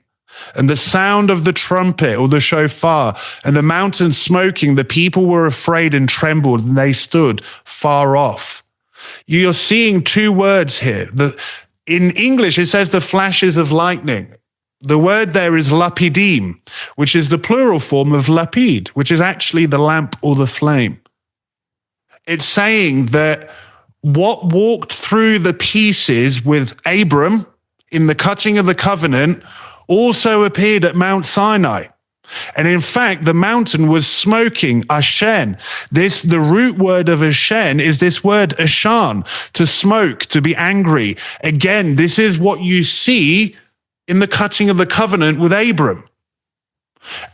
and the sound of the trumpet or the shofar, and the mountain smoking, the people were afraid and trembled, and they stood far off. You're seeing 2 words here. In English, it says the flashes of lightning. The word there is lapidim, which is the plural form of lapid, which is actually the lamp or the flame. It's saying that what walked through the pieces with Abram in the cutting of the covenant also appeared at Mount Sinai. And in fact, the mountain was smoking, ashen. The root word of ashen is this word ashan, to smoke, to be angry. Again, this is what you see in the cutting of the covenant with Abram.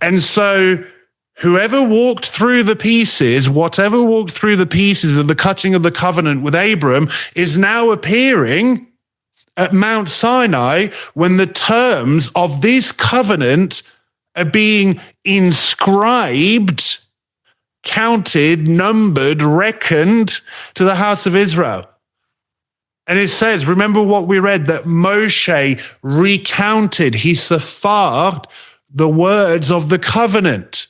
And so whoever walked through the pieces, whatever walked through the pieces of the cutting of the covenant with Abram, is now appearing at Mount Sinai when the terms of this covenant are being inscribed, counted, numbered, reckoned to the house of Israel. And it says, remember what we read, that Moshe recounted, he sephared the words of the covenant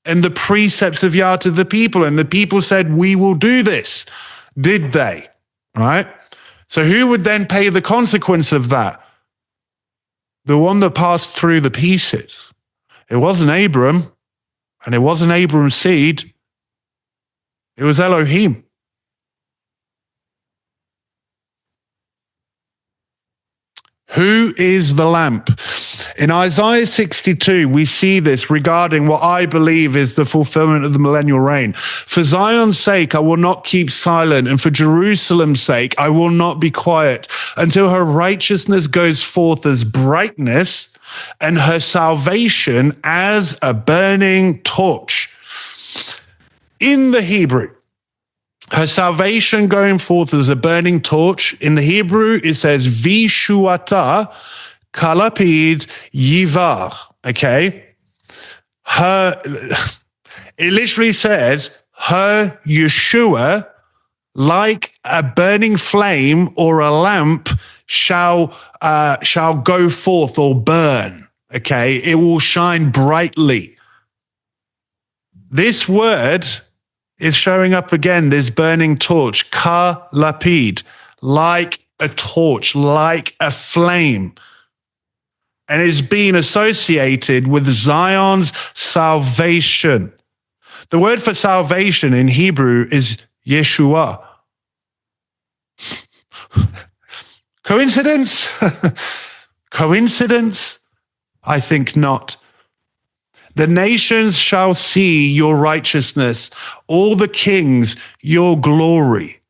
and the precepts of Yah to the people. And the people said, we will do this. Did they? Right? So who would then pay the consequence of that? the one that passed through the pieces. It wasn't Abram, and it wasn't Abram's seed. It was Elohim. Who is the lamp? In Isaiah 62, we see this regarding what I believe is the fulfillment of the millennial reign. For Zion's sake, I will not keep silent, and for Jerusalem's sake, I will not be quiet until her righteousness goes forth as brightness and her salvation as a burning torch. In the Hebrew, her salvation going forth as a burning torch. In the Hebrew, it says, Vishuata kalapid yivar. Okay? It literally says, her Yeshua, like a burning flame or a lamp, shall go forth or burn. Okay? It will shine brightly. This word is showing up again, this burning torch, ka lapid, like a torch, like a flame. And it's been associated with Zion's salvation. The word for salvation in Hebrew is Yeshua. Coincidence? Coincidence? I think not. The nations shall see your righteousness, all the kings your glory.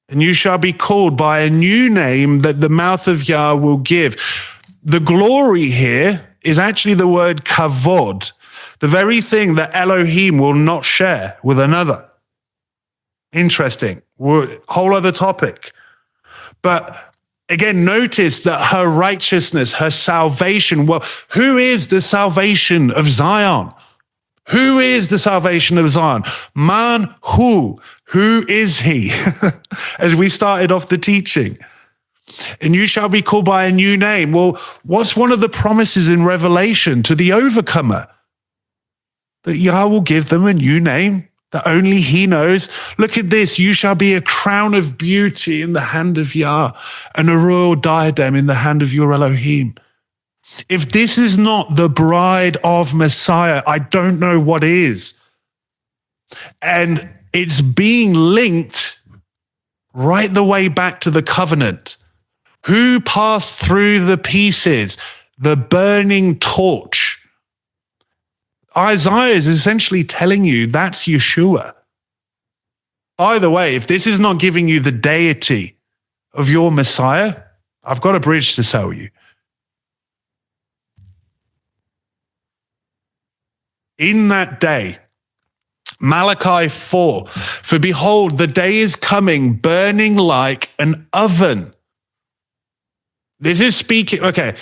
And you shall be called by a new name that the mouth of Yah will give. The glory here is actually the word kavod, the very thing that Elohim will not share with another. Interesting. Whole other topic. But again, notice that her righteousness, her salvation. Well, who is the salvation of Zion? Who is the salvation of Zion? Man, who? Who is he? As we started off the teaching. And you shall be called by a new name. Well, what's one of the promises in Revelation to the overcomer? That Yah will give them a new name that only he knows. Look at this. You shall be a crown of beauty in the hand of Yah and a royal diadem in the hand of your Elohim. If this is not the bride of Messiah, I don't know what is. And it's being linked right the way back to the covenant. Who passed through the pieces? The burning torch. Isaiah is essentially telling you that's Yeshua. By the way, if this is not giving you the deity of your Messiah, I've got a bridge to sell you. In that day, Malachi 4, for behold, the day is coming, burning like an oven. This is speaking, okay.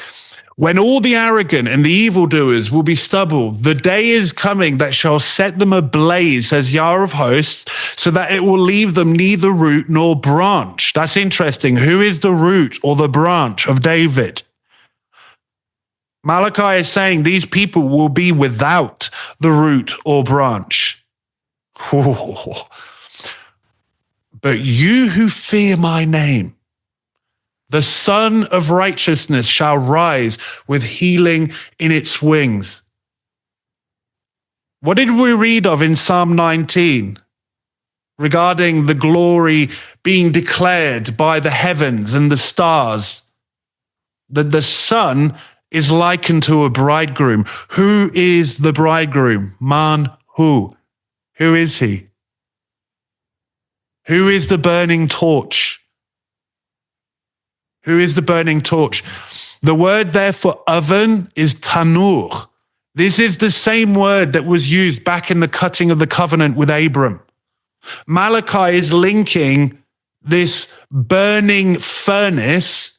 When all the arrogant and the evildoers will be stubble, the day is coming that shall set them ablaze, says Yah of hosts, so that it will leave them neither root nor branch. That's interesting. Who is the root or the branch of David? Malachi is saying these people will be without the root or branch. Oh. But you who fear my name, the Son of Righteousness shall rise with healing in its wings. What did we read of in Psalm 19 regarding the glory being declared by the heavens and the stars? That the Son is likened to a bridegroom. Who is the bridegroom? Man, who? Who is he? Who is the burning torch? Who is the burning torch? The word there for oven is tanur. This is the same word that was used back in the cutting of the covenant with Abram. Malachi is linking this burning furnace,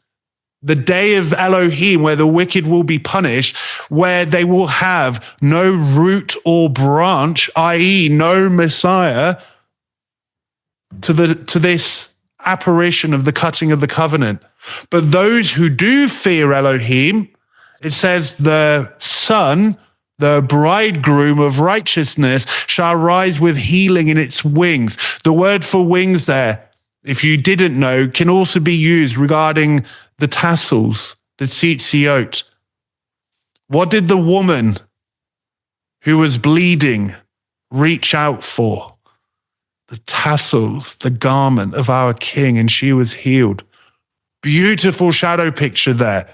the day of Elohim, where the wicked will be punished, where they will have no root or branch, i.e. no Messiah, to this apparition of the cutting of the covenant. But those who do fear Elohim, it says the Son, the bridegroom of righteousness, shall rise with healing in its wings. The word for wings there, if you didn't know, can also be used regarding the tassels the tzitziot. What did the woman who was bleeding reach out for? The tassels, the garment of our King, and she was healed. Beautiful shadow picture there.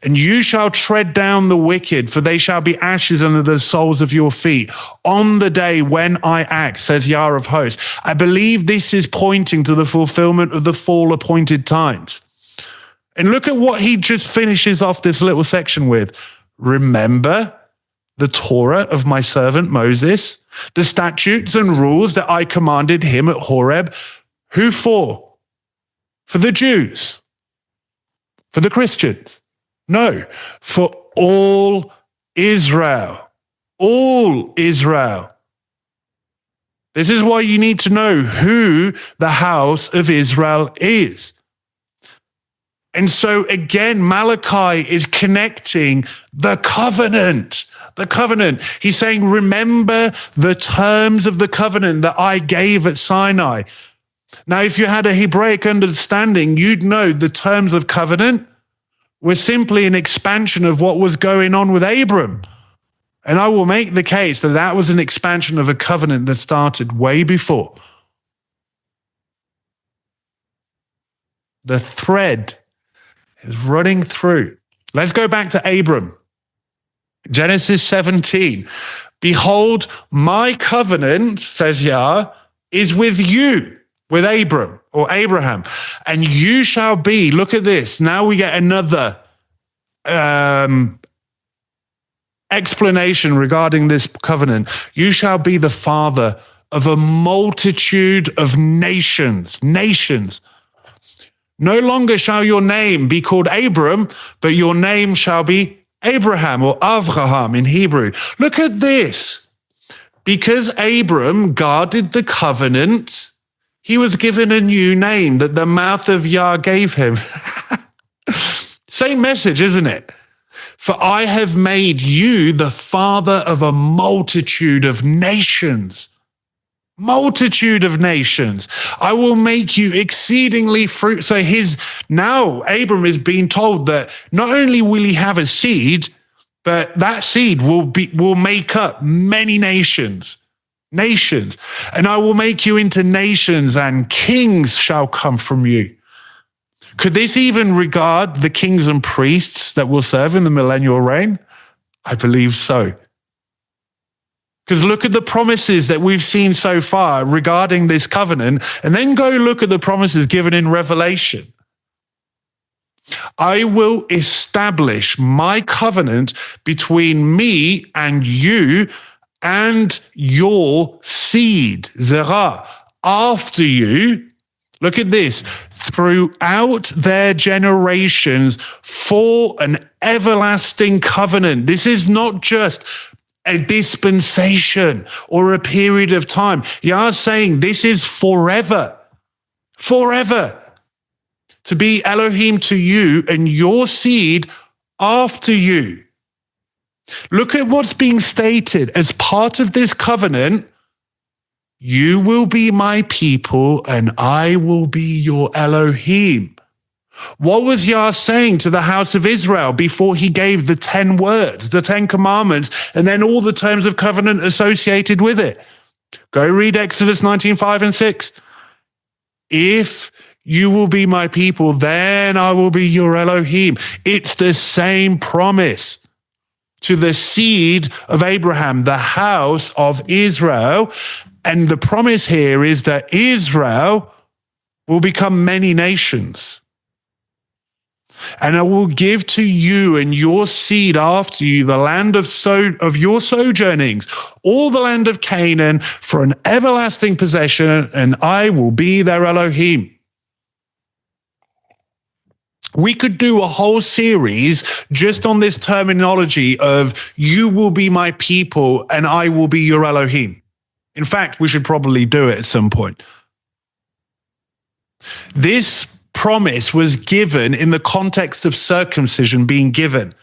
And you shall tread down the wicked, for they shall be ashes under the soles of your feet on the day when I act, says Yah of hosts. I believe this is pointing to the fulfillment of the fall appointed times. And look at what he just finishes off this little section with. Remember the Torah of my servant Moses, the statutes and rules that I commanded him at Horeb. Who for? For the Jews? For the Christians? No, for all Israel. All Israel. This is why you need to know who the house of Israel is. And so again, Malachi is connecting the covenant. The covenant. He's saying, remember the terms of the covenant that I gave at Sinai. Now, if you had a Hebraic understanding, you'd know the terms of covenant were simply an expansion of what was going on with Abram. And I will make the case that that was an expansion of a covenant that started way before. The thread is running through. Let's go back to Abram. Genesis 17. Behold, my covenant, says Yah, is with you, with Abram or Abraham, and you shall be, look at this. Now we get another explanation regarding this covenant. You shall be the father of a multitude of nations. Nations. No longer shall your name be called Abram, but your name shall be Abraham or Avraham in Hebrew. Look at this. Because Abram guarded the covenant, he was given a new name that the mouth of Yah gave him. Same message, isn't it? For I have made you the father of a multitude of nations. Multitude of nations. I will make you exceedingly fruit. So now Abram is being told that not only will he have a seed, but that seed will make up many nations. Nations. And I will make you into nations, and kings shall come from you. Could this even regard the kings and priests that will serve in the millennial reign? I believe so. Because look at the promises that we've seen so far regarding this covenant, and then go look at the promises given in Revelation. I will establish my covenant between me and you and your seed, Zerah, after you. Look at this, throughout their generations for an everlasting covenant. This is not just a dispensation or a period of time. Yah's saying this is forever, forever. To be Elohim to you and your seed after you. Look at what's being stated as part of this covenant. You will be my people and I will be your Elohim. What was Yah saying to the house of Israel before he gave the 10 words, the 10 commandments, and then all the terms of covenant associated with it? Go read Exodus 19:5 and 6. If you will be my people, then I will be your Elohim. It's the same promise to the seed of Abraham, the house of Israel. And the promise here is that Israel will become many nations. And I will give to you and your seed after you the land of your sojournings, all the land of Canaan for an everlasting possession, and I will be their Elohim. We could do a whole series just on this terminology of you will be my people and I will be your Elohim. In fact, we should probably do it at some point. This promise was given in the context of circumcision being given.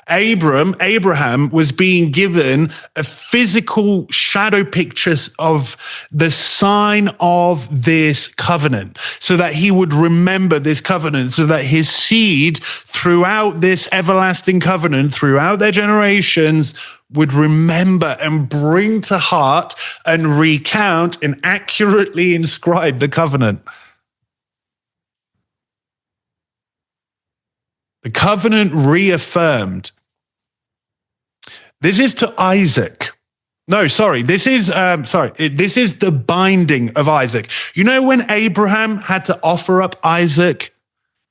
Abraham was being given a physical shadow picture of the sign of this covenant so that he would remember this covenant, so that his seed throughout this everlasting covenant, throughout their generations, would remember and bring to heart and recount and accurately inscribe the covenant. The covenant reaffirmed. This is to Isaac. No, sorry. This is the binding of Isaac. You know when Abraham had to offer up Isaac,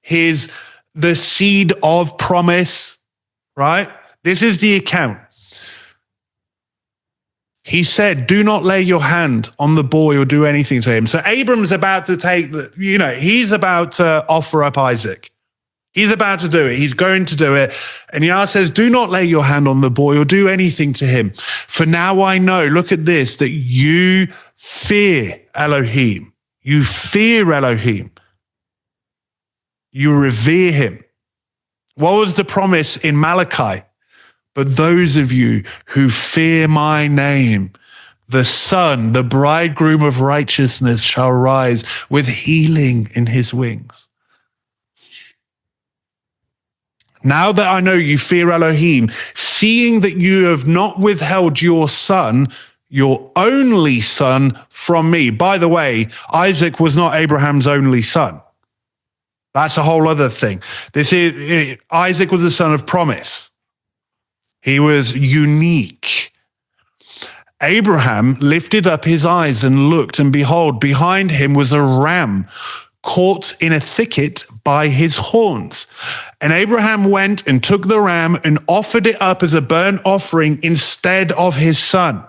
the seed of promise, right? This is the account. He said, do not lay your hand on the boy or do anything to him. So Abram's about to he's about to offer up Isaac. He's about to do it. He's going to do it. And Yah says, do not lay your hand on the boy or do anything to him. For now I know, look at this, that you fear Elohim. You fear Elohim. You revere him. What was the promise in Malachi? But those of you who fear my name, the Son, the bridegroom of righteousness, shall rise with healing in his wings. Now that I know you fear Elohim, seeing that you have not withheld your son, your only son, from me. By the way, Isaac was not Abraham's only son. That's a whole other thing. Isaac was the son of promise. He was unique. Abraham lifted up his eyes and looked, and behold, behind him was a ram caught in a thicket by his horns. And Abraham went and took the ram and offered it up as a burnt offering instead of his son.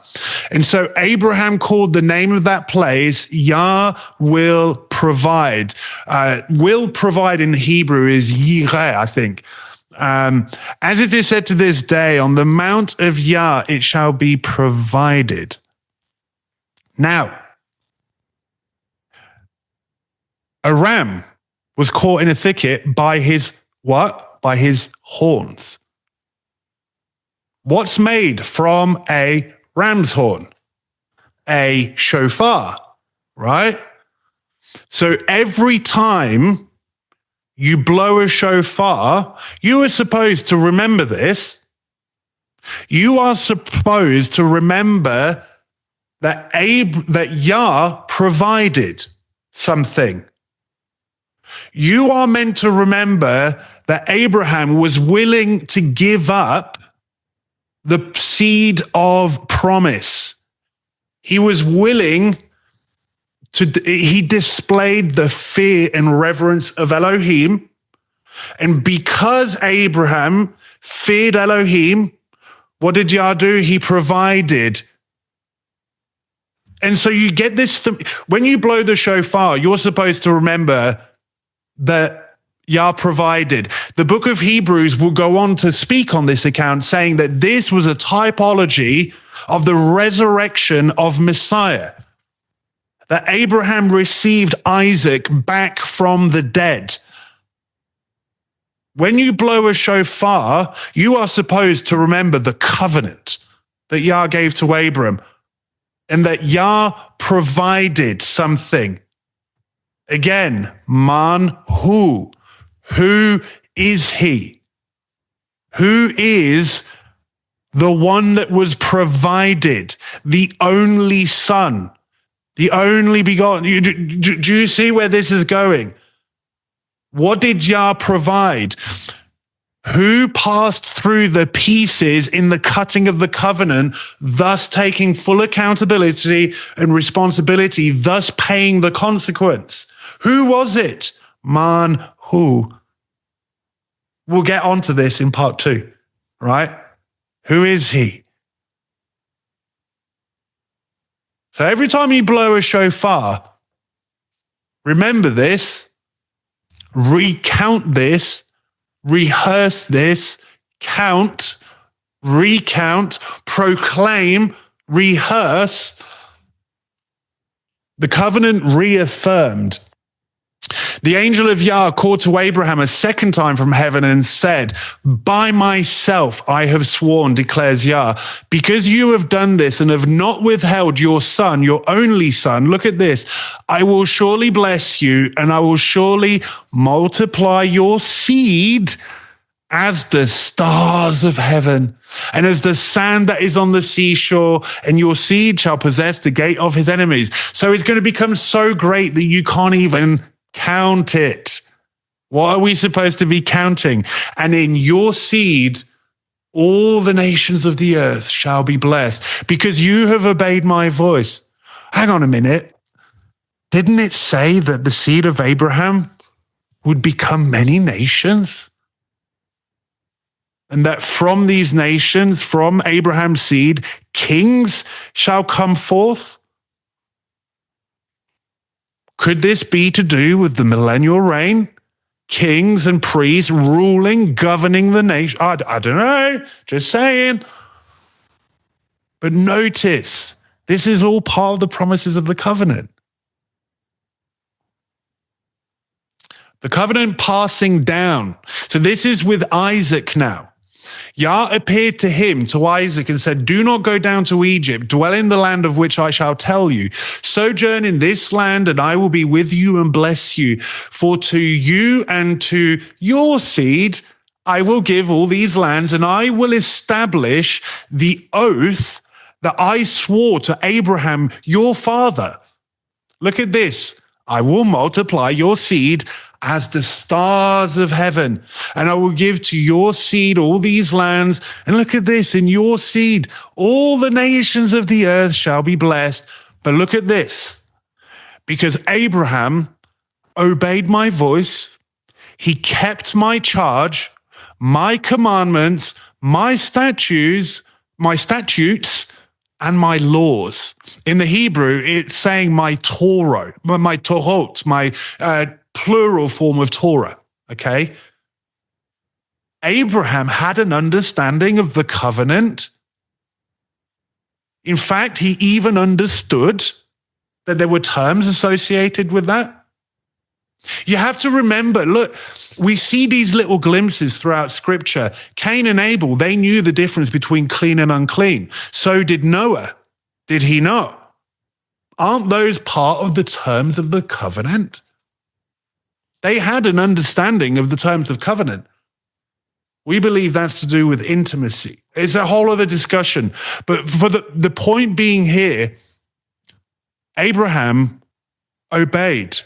And so Abraham called the name of that place, Yah will provide. Will provide in Hebrew is Yireh, I think. As it is said to this day, on the mount of Yah it shall be provided. Now, a ram was caught in a thicket by his what? By his horns. What's made from a ram's horn? A shofar, right? So every time you blow a shofar, you are supposed to remember this. You are supposed to remember that Yah provided something. You are meant to remember that Abraham was willing to give up the seed of promise. He was willing he displayed the fear and reverence of Elohim. And because Abraham feared Elohim, what did Yah do? He provided. And so you get this, when you blow the shofar, you're supposed to remember that Yah provided. The book of Hebrews will go on to speak on this account, saying that this was a typology of the resurrection of Messiah. That Abraham received Isaac back from the dead. When you blow a shofar, you are supposed to remember the covenant that Yah gave to Abram, and that Yah provided something. Again, man hu. Who is he? Who is the one that was provided? The only son. The only begotten. Do you see where this is going? What did Yah provide? Who passed through the pieces in the cutting of the covenant, thus taking full accountability and responsibility, thus paying the consequence? Who was it? Man who? We'll get onto this in part 2, right? Who is he? So every time you blow a shofar, remember this, recount this, rehearse this, count, recount, proclaim, rehearse. The covenant reaffirmed. The angel of Yah called to Abraham a second time from heaven and said, by myself I have sworn, declares Yah, because you have done this and have not withheld your son, your only son. Look at this. I will surely bless you, and I will surely multiply your seed as the stars of heaven and as the sand that is on the seashore, and your seed shall possess the gate of his enemies. So it's going to become so great that you can't even count it. What are we supposed to be counting? And in your seed, all the nations of the earth shall be blessed, because you have obeyed my voice. Hang on a minute. Didn't it say that the seed of Abraham would become many nations? And that from these nations, from Abraham's seed, kings shall come forth? Could this be to do with the millennial reign? Kings and priests ruling, governing the nation? I don't know, just saying. But notice, this is all part of the promises of the covenant. The covenant passing down. So this is with Isaac now. Yah appeared to him, to Isaac, and said, do not go down to Egypt, dwell in the land of which I shall tell you. Sojourn in this land, and I will be with you and bless you. For to you and to your seed I will give all these lands, and I will establish the oath that I swore to Abraham, your father. Look at this. I will multiply your seed as the stars of heaven, and I will give to your seed all these lands. And look at this, in your seed, all the nations of the earth shall be blessed. But look at this, because Abraham obeyed my voice, he kept my charge, my commandments, my statutes, and my laws. In the Hebrew, it's saying my Torah, my Torot, my plural form of Torah, okay? Abraham had an understanding of the covenant. In fact, he even understood that there were terms associated with that. You have to remember, look, we see these little glimpses throughout Scripture. Cain and Abel, they knew the difference between clean and unclean. So did Noah, did he not? Aren't those part of the terms of the covenant? They had an understanding of the terms of covenant. We believe that's to do with intimacy. It's a whole other discussion. But for the point being here, Abraham obeyed.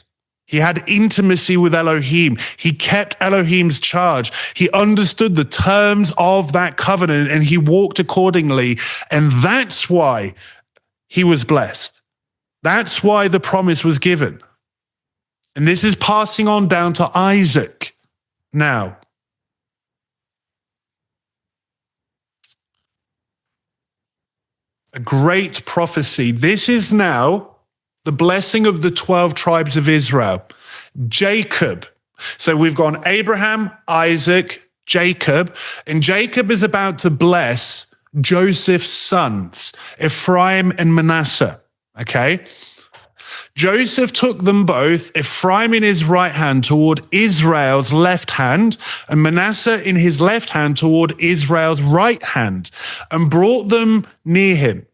He had intimacy with Elohim. He kept Elohim's charge. He understood the terms of that covenant, and he walked accordingly. And that's why he was blessed. That's why the promise was given. And this is passing on down to Isaac now. A great prophecy. This is now the blessing of the 12 tribes of Israel. Jacob. So we've gone Abraham, Isaac, Jacob, and Jacob is about to bless Joseph's sons, Ephraim and Manasseh. Okay? Joseph took them both, Ephraim in his right hand toward Israel's left hand, and Manasseh in his left hand toward Israel's right hand, and brought them near him.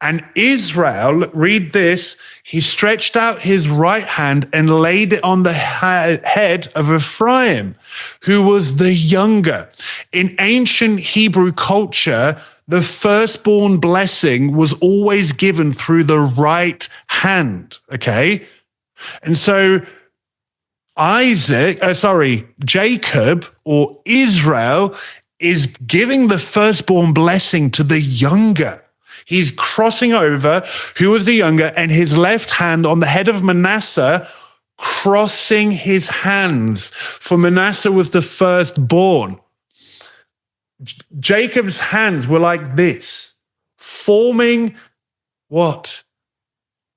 And Israel, read this, he stretched out his right hand and laid it on the head of Ephraim, who was the younger. In ancient Hebrew culture, the firstborn blessing was always given through the right hand, okay? And so Jacob or Israel is giving the firstborn blessing to the younger. He's crossing over, who was the younger, and his left hand on the head of Manasseh, crossing his hands, for Manasseh was the firstborn. Jacob's hands were like this, forming what?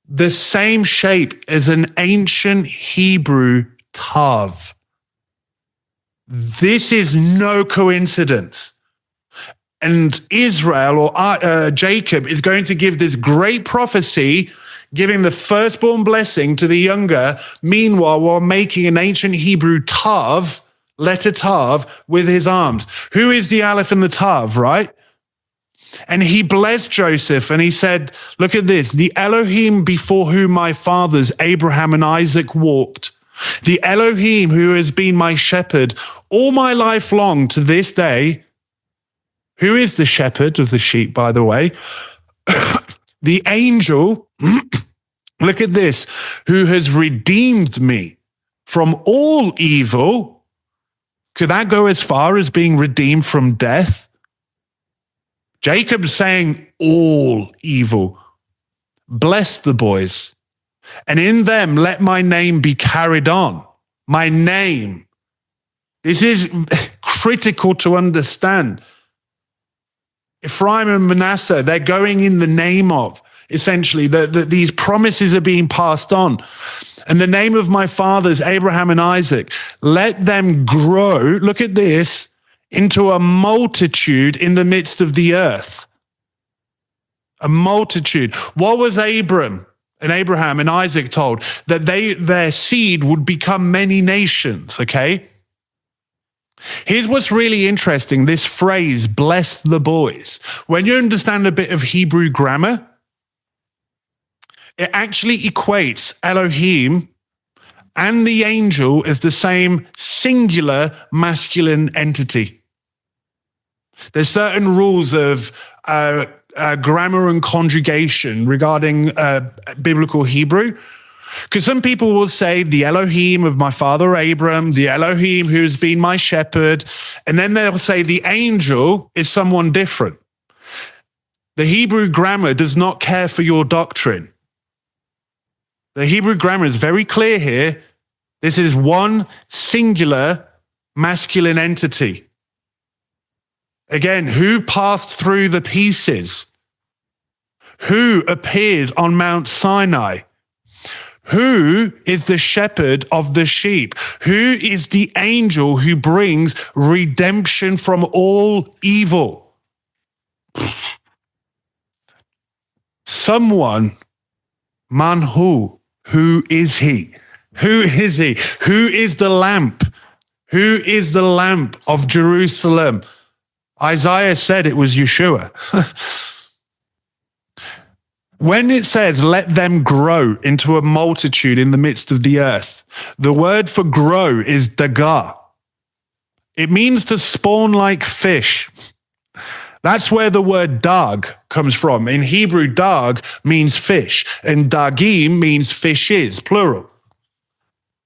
The same shape as an ancient Hebrew tav. This is no coincidence. And Israel or Jacob is going to give this great prophecy, giving the firstborn blessing to the younger, meanwhile, while making an ancient Hebrew tav, letter tav, with his arms. Who is the Aleph and the tav, right? And he blessed Joseph and he said, look at this, the Elohim before whom my fathers, Abraham and Isaac, walked, the Elohim who has been my shepherd all my life long to this day. Who is the shepherd of the sheep, by the way? The angel, look at this, who has redeemed me from all evil. Could that go as far as being redeemed from death? Jacob's saying all evil. Bless the boys, and in them let my name be carried on. My name. This is critical to understand. Ephraim and Manasseh, they're going in the name of, essentially, these promises are being passed on. And the name of my fathers, Abraham and Isaac, let them grow, look at this, into a multitude in the midst of the earth. A multitude. What was Abraham and Isaac told? That their seed would become many nations, okay? Here's what's really interesting, this phrase, bless the boys. When you understand a bit of Hebrew grammar, it actually equates Elohim and the angel as the same singular masculine entity. There's certain rules of grammar and conjugation regarding biblical Hebrew. Because some people will say the Elohim of my father Abram, the Elohim who has been my shepherd, and then they'll say the angel is someone different. The Hebrew grammar does not care for your doctrine. The Hebrew grammar is very clear here. This is one singular masculine entity. Again, who passed through the pieces? Who appeared on Mount Sinai? Who is the shepherd of the sheep? Who is the angel who brings redemption from all evil? Someone, Manhu, who is he? Who is he? Who is the lamp? Who is the lamp of Jerusalem? Isaiah said it was Yeshua. When it says, let them grow into a multitude in the midst of the earth, the word for grow is dagar. It means to spawn like fish. That's where the word dag comes from. In Hebrew, dag means fish, and dagim means fishes, plural.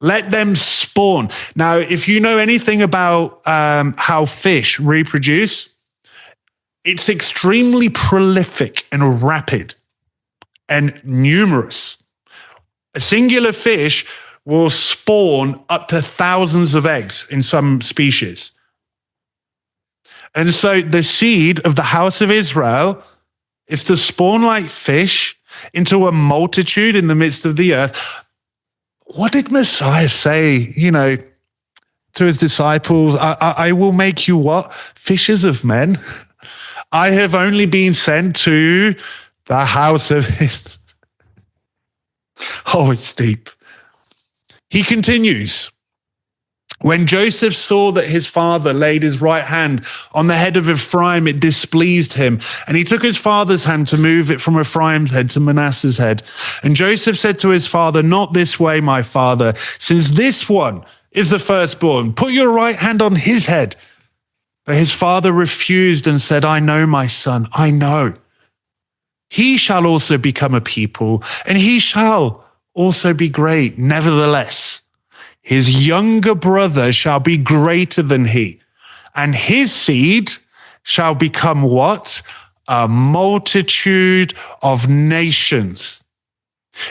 Let them spawn. Now, if you know anything about how fish reproduce, it's extremely prolific and rapid and numerous. A singular fish will spawn up to thousands of eggs in some species. And so the seed of the house of Israel is to spawn like fish into a multitude in the midst of the earth. What did Messiah say, to his disciples? I will make you what? Fishers of men. I have only been sent to the house of Israel. Oh, it's deep. He continues. When Joseph saw that his father laid his right hand on the head of Ephraim, it displeased him. And he took his father's hand to move it from Ephraim's head to Manasseh's head. And Joseph said to his father, not this way, my father, since this one is the firstborn. Put your right hand on his head. But his father refused and said, I know, my son, I know. He shall also become a people, and he shall also be great. Nevertheless, his younger brother shall be greater than he, and his seed shall become what? A multitude of nations.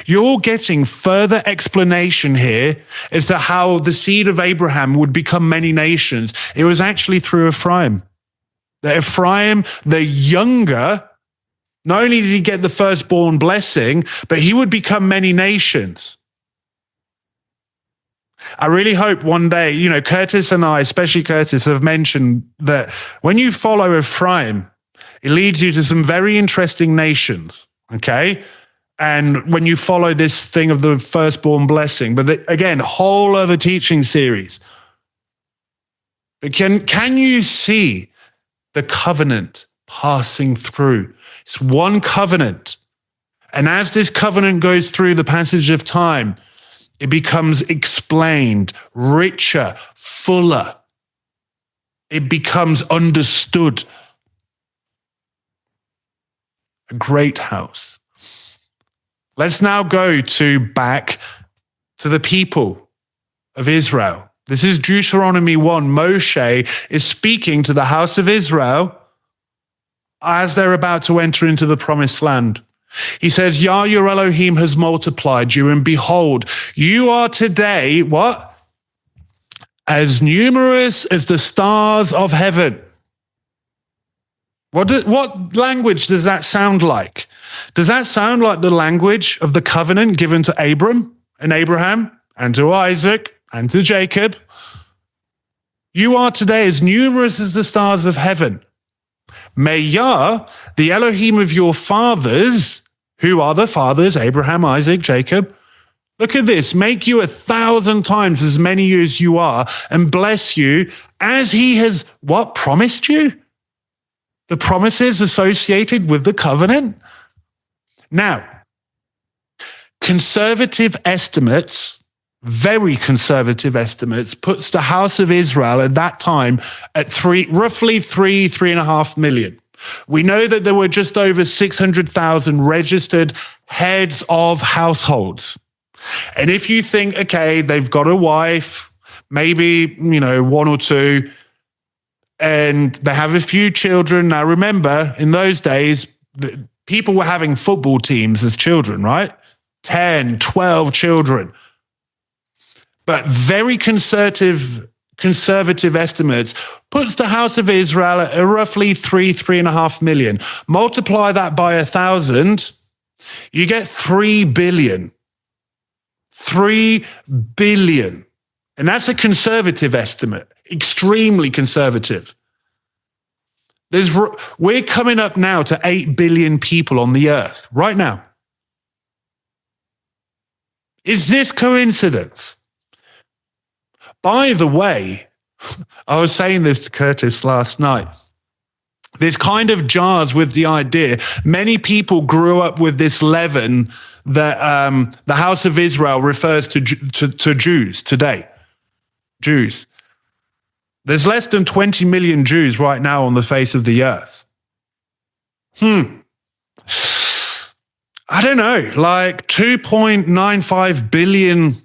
You're getting further explanation here as to how the seed of Abraham would become many nations. It was actually through Ephraim. That Ephraim, the younger, not only did he get the firstborn blessing, but he would become many nations. I really hope one day, Curtis and I, especially Curtis, have mentioned that when you follow Ephraim, it leads you to some very interesting nations, okay? And when you follow this thing of the firstborn blessing, but again, whole other teaching series. But can you see the covenant passing through? It's one covenant. And as this covenant goes through the passage of time, it becomes explained, richer, fuller. It becomes understood. A great house. Let's now go back to the people of Israel. This is Deuteronomy 1. Moshe is speaking to the house of Israel as they're about to enter into the promised land. He says, Yah, your Elohim has multiplied you, and behold, you are today, what? As numerous as the stars of heaven. What language does that sound like? Does that sound like the language of the covenant given to Abram and Abraham and to Isaac and to Jacob? You are today as numerous as the stars of heaven. May Yah, the Elohim of your fathers, who are the fathers, Abraham, Isaac, Jacob, look at this, make you 1,000 times as many as you are and bless you as he has, what, promised you? The promises associated with the covenant. Now, conservative estimates, very conservative estimates, puts the house of Israel at that time at roughly 3.5 million. We know that there were just over 600,000 registered heads of households. And if you think, okay, they've got a wife, maybe, one or two, and they have a few children. Now, remember, in those days, people were having football teams as children, right? 10, 12 children. But very conservative estimates puts the house of Israel at roughly 3.5 million. Multiply that by 1,000, you get 3 billion. 3 billion. And that's a conservative estimate. Extremely conservative. We're coming up now to 8 billion people on the earth, right now. Is this coincidence? By the way, I was saying this to Curtis last night. This kind of jars with the idea. Many people grew up with this leaven that the house of Israel refers to Jews today. Jews. There's less than 20 million Jews right now on the face of the earth. I don't know, like 2.95 billion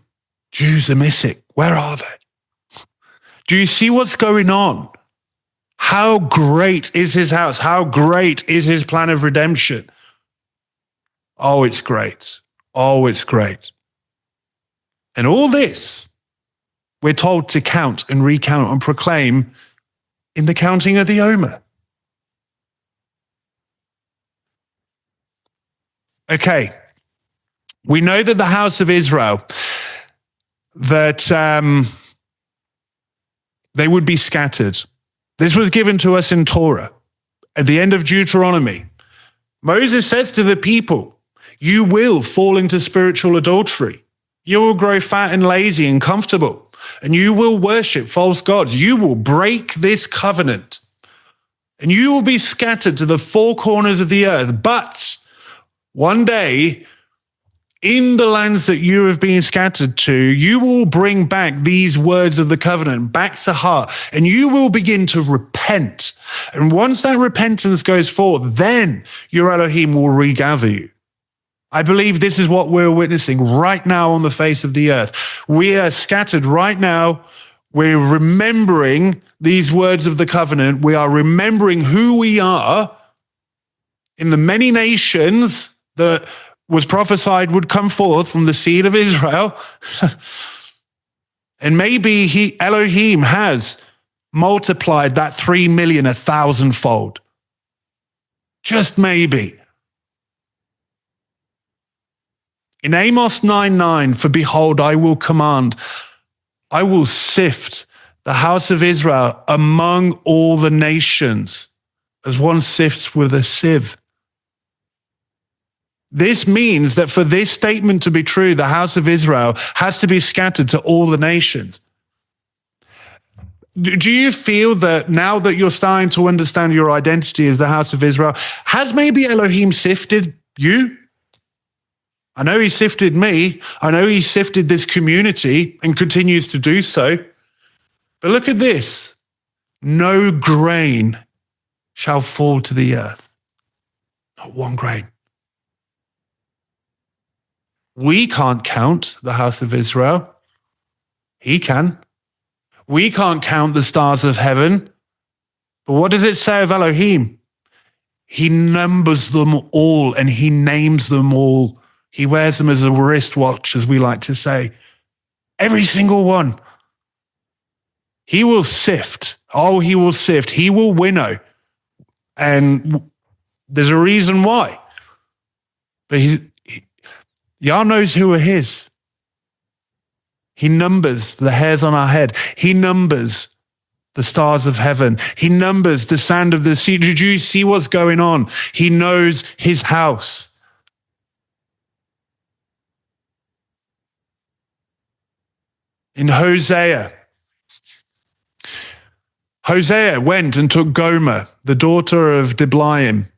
Jews are missing. Where are they? Do you see what's going on? How great is his house? How great is his plan of redemption? Oh, it's great. Oh, it's great. And all this, we're told to count and recount and proclaim in the counting of the Omer. Okay, we know that the house of Israel, that they would be scattered. This was given to us in Torah. At the end of Deuteronomy, Moses says to the people, you will fall into spiritual adultery. You will grow fat and lazy and comfortable, and you will worship false gods. You will break this covenant, and you will be scattered to the four corners of the earth. But one day, in the lands that you have been scattered to, you will bring back these words of the covenant back to heart, and you will begin to repent. And once that repentance goes forth, then your Elohim will regather you. I believe this is what we're witnessing right now on the face of the earth. We are scattered right now. We're remembering these words of the covenant. We are remembering who we are in the many nations that was prophesied would come forth from the seed of Israel. And maybe Elohim has multiplied that 3 million 1,000-fold. Just maybe. In Amos 9:9, for behold, I will command, I will sift the house of Israel among all the nations as one sifts with a sieve. This means that for this statement to be true, the house of Israel has to be scattered to all the nations. Do you feel that now that you're starting to understand your identity as the house of Israel, has maybe Elohim sifted you? I know he sifted me. I know he sifted this community and continues to do so. But look at this. No grain shall fall to the earth. Not one grain. We can't count the house of Israel. He can. We can't count the stars of heaven. But what does it say of Elohim? He numbers them all and he names them all. He wears them as a wristwatch, as we like to say. Every single one. He will sift. Oh, he will sift. He will winnow. And there's a reason why. But Yah knows who are his. He numbers the hairs on our head. He numbers the stars of heaven. He numbers the sand of the sea. Did you see what's going on? He knows his house. In Hosea went and took Gomer, the daughter of Diblaim,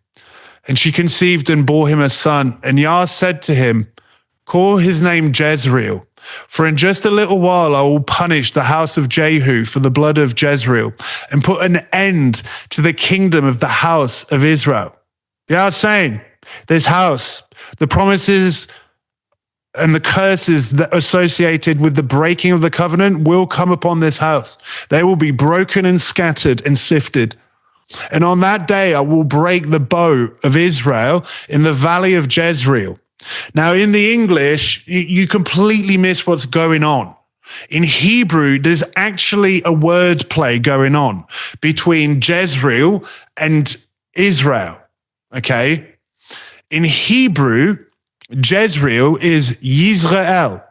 and she conceived and bore him a son. And Yah said to him, call his name Jezreel, for in just a little while I will punish the house of Jehu for the blood of Jezreel and put an end to the kingdom of the house of Israel. Yah is saying, this house, the promises and the curses that are associated with the breaking of the covenant will come upon this house. They will be broken and scattered and sifted. And on that day, I will break the bow of Israel in the valley of Jezreel. Now, in the English, you completely miss what's going on. In Hebrew, there's actually a word play going on between Jezreel and Israel. Okay? In Hebrew, Jezreel is Yisrael.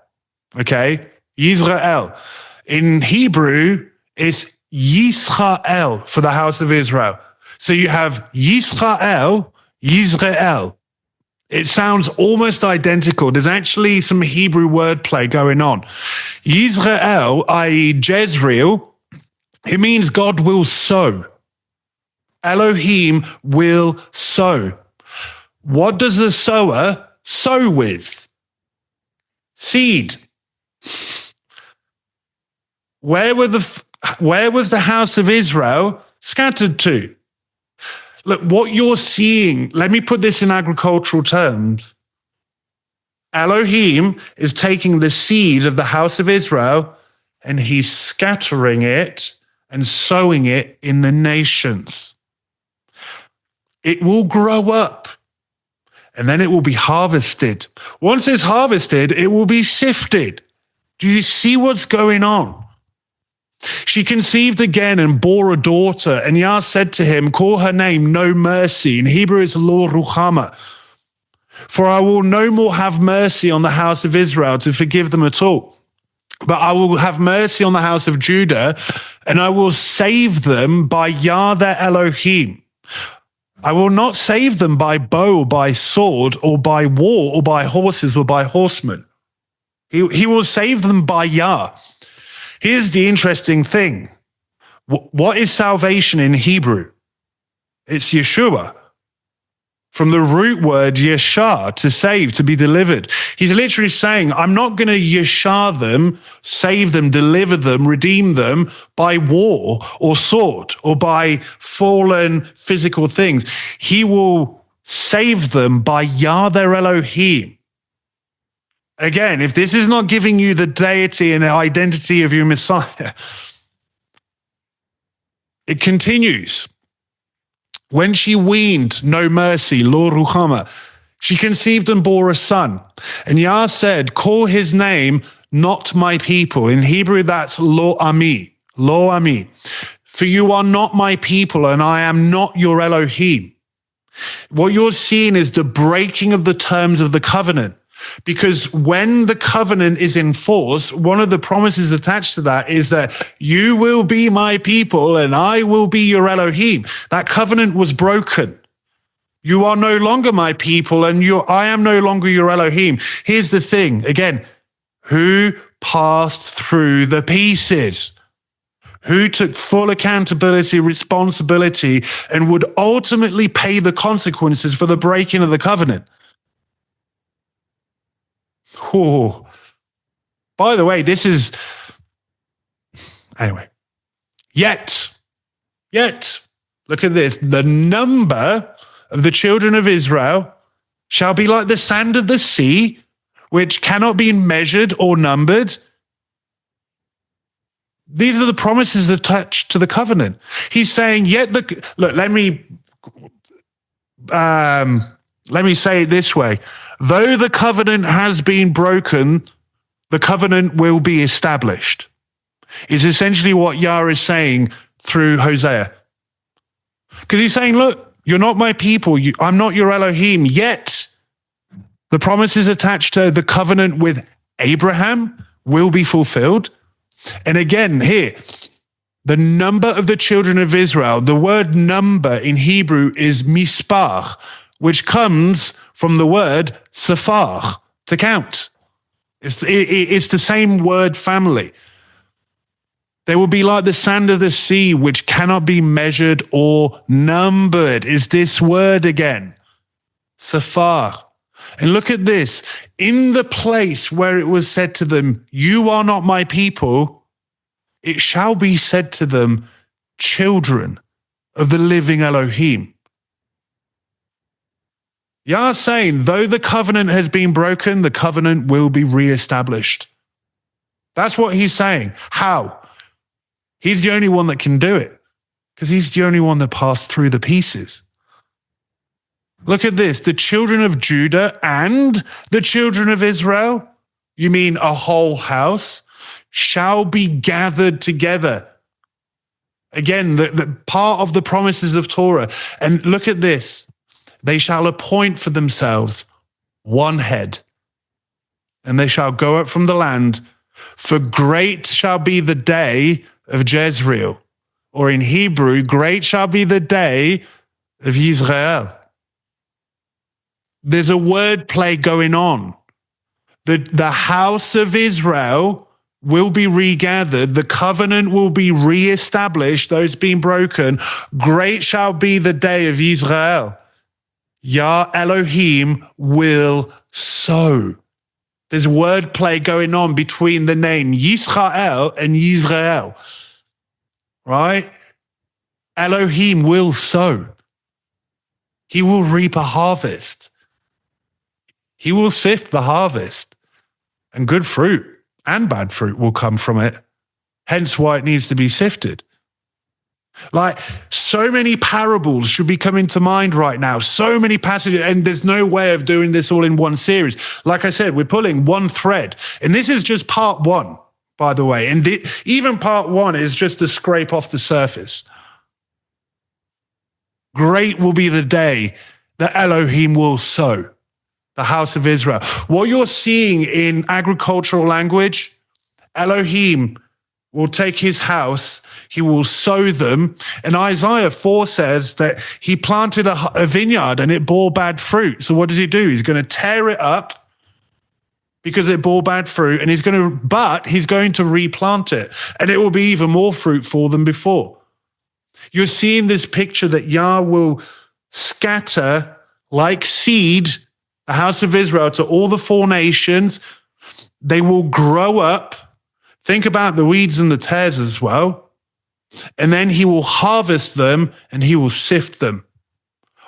Okay? Yisrael. In Hebrew, it's Yisrael for the house of Israel. So you have Yisrael, Yisrael. It sounds almost identical. There's actually some Hebrew wordplay going on. Yisrael, i.e. Jezreel, it means God will sow. Elohim will sow. What does a sower sow with? Seed. Where was the house of Israel scattered to? Look, what you're seeing, let me put this in agricultural terms. Elohim is taking the seed of the house of Israel and he's scattering it and sowing it in the nations. It will grow up and then it will be harvested. Once it's harvested, it will be sifted. Do you see what's going on? She conceived again and bore a daughter, and Yah said to him, call her name No Mercy. In Hebrew, it's Lo Ruchama. For I will no more have mercy on the house of Israel to forgive them at all. But I will have mercy on the house of Judah, and I will save them by Yah their Elohim. I will not save them by bow or by sword or by war or by horses or by horsemen. He will save them by Yah. Here's the interesting thing. What is salvation in Hebrew? It's Yeshua. From the root word yeshar, to save, to be delivered. He's literally saying, I'm not going to yeshar them, save them, deliver them, redeem them by war or sword or by fallen physical things. He will save them by Yah their Elohim. Again, if this is not giving you the deity and the identity of your Messiah, it continues. When she weaned No Mercy, Lo Ruchama, she conceived and bore a son. And Yah said, call his name Not My People. In Hebrew, that's Lo Ami, Lo Ami. For you are not my people and I am not your Elohim. What you're seeing is the breaking of the terms of the covenant. Because when the covenant is in force, one of the promises attached to that is that you will be my people and I will be your Elohim. That covenant was broken. You are no longer my people, and I am no longer your Elohim. Here's the thing, again, who passed through the pieces? Who took full accountability, responsibility, and would ultimately pay the consequences for the breaking of the covenant? Oh, by the way, anyway, yet, look at this. The number of the children of Israel shall be like the sand of the sea, which cannot be measured or numbered. These are the promises attached to the covenant. He's saying, let me say it this way. Though the covenant has been broken, the covenant will be established. Is essentially what Yah is saying through Hosea. Because he's saying, look, you're not my people. I'm not your Elohim. Yet the promises attached to the covenant with Abraham will be fulfilled. And again, here, the number of the children of Israel, the word number in Hebrew is mispar, which comes from the word safar, to count. It's the same word family. They will be like the sand of the sea, which cannot be measured or numbered. Is this word again? Safar. And look at this. In the place where it was said to them, you are not my people, it shall be said to them, children of the living Elohim. Yah is saying, though the covenant has been broken, the covenant will be reestablished. That's what he's saying. How? He's the only one that can do it, because he's the only one that passed through the pieces. Look at this. The children of Judah and the children of Israel, you mean a whole house, shall be gathered together. Again, the part of the promises of Torah. And look at this. They shall appoint for themselves one head, and they shall go up from the land, for great shall be the day of Jezreel, or in Hebrew, great shall be the day of Israel. There's a word play going on. The house of Israel will be regathered. The covenant will be reestablished, though it's been broken. Great shall be the day of Israel. Yah Elohim will sow. There's wordplay going on between the name Yisrael and Yisrael, right? Elohim will sow. He will reap a harvest. He will sift the harvest, and good fruit and bad fruit will come from it. Hence why it needs to be sifted. Like, so many parables should be coming to mind right now. So many passages, and there's no way of doing this all in one series. Like I said, we're pulling one thread, and this is just part one, by the way. And even part one is just to scrape off the surface. Great will be the day that Elohim will sow, the house of Israel. What you're seeing in agricultural language, Elohim will take his house, he will sow them. And Isaiah 4 says that he planted a vineyard and it bore bad fruit. So what does he do? He's going to tear it up because it bore bad fruit, and he's going to replant it, and it will be even more fruitful than before. You're seeing this picture that Yah will scatter like seed the house of Israel to all the four nations. They will grow up. Think about the weeds and the tares as well. And then he will harvest them and he will sift them.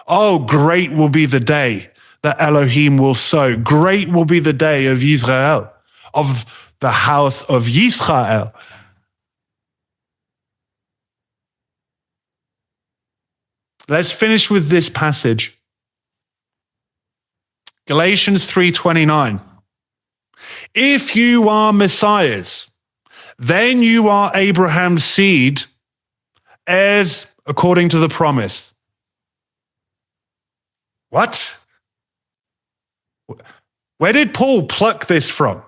Oh, great will be the day that Elohim will sow. Great will be the day of Israel, of the house of Yisrael. Let's finish with this passage. Galatians 3:29. If you are messiahs, then you are Abraham's seed, heirs according to the promise. What? Where did Paul pluck this from?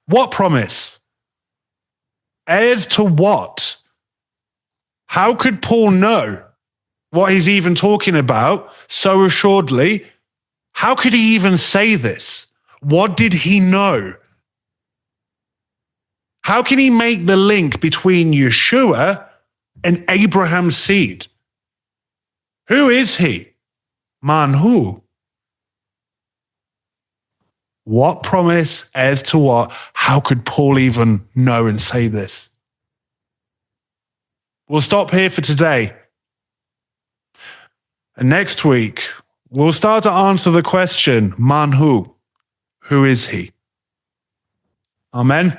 What promise? Heirs to what? How could Paul know what he's even talking about so assuredly, how could he even say this? What did he know? How can he make the link between Yeshua and Abraham's seed? Who is he? Man, who? What promise as to what? How could Paul even know and say this? We'll stop here for today. And next week, we'll start to answer the question, man, who? Who is he? Amen.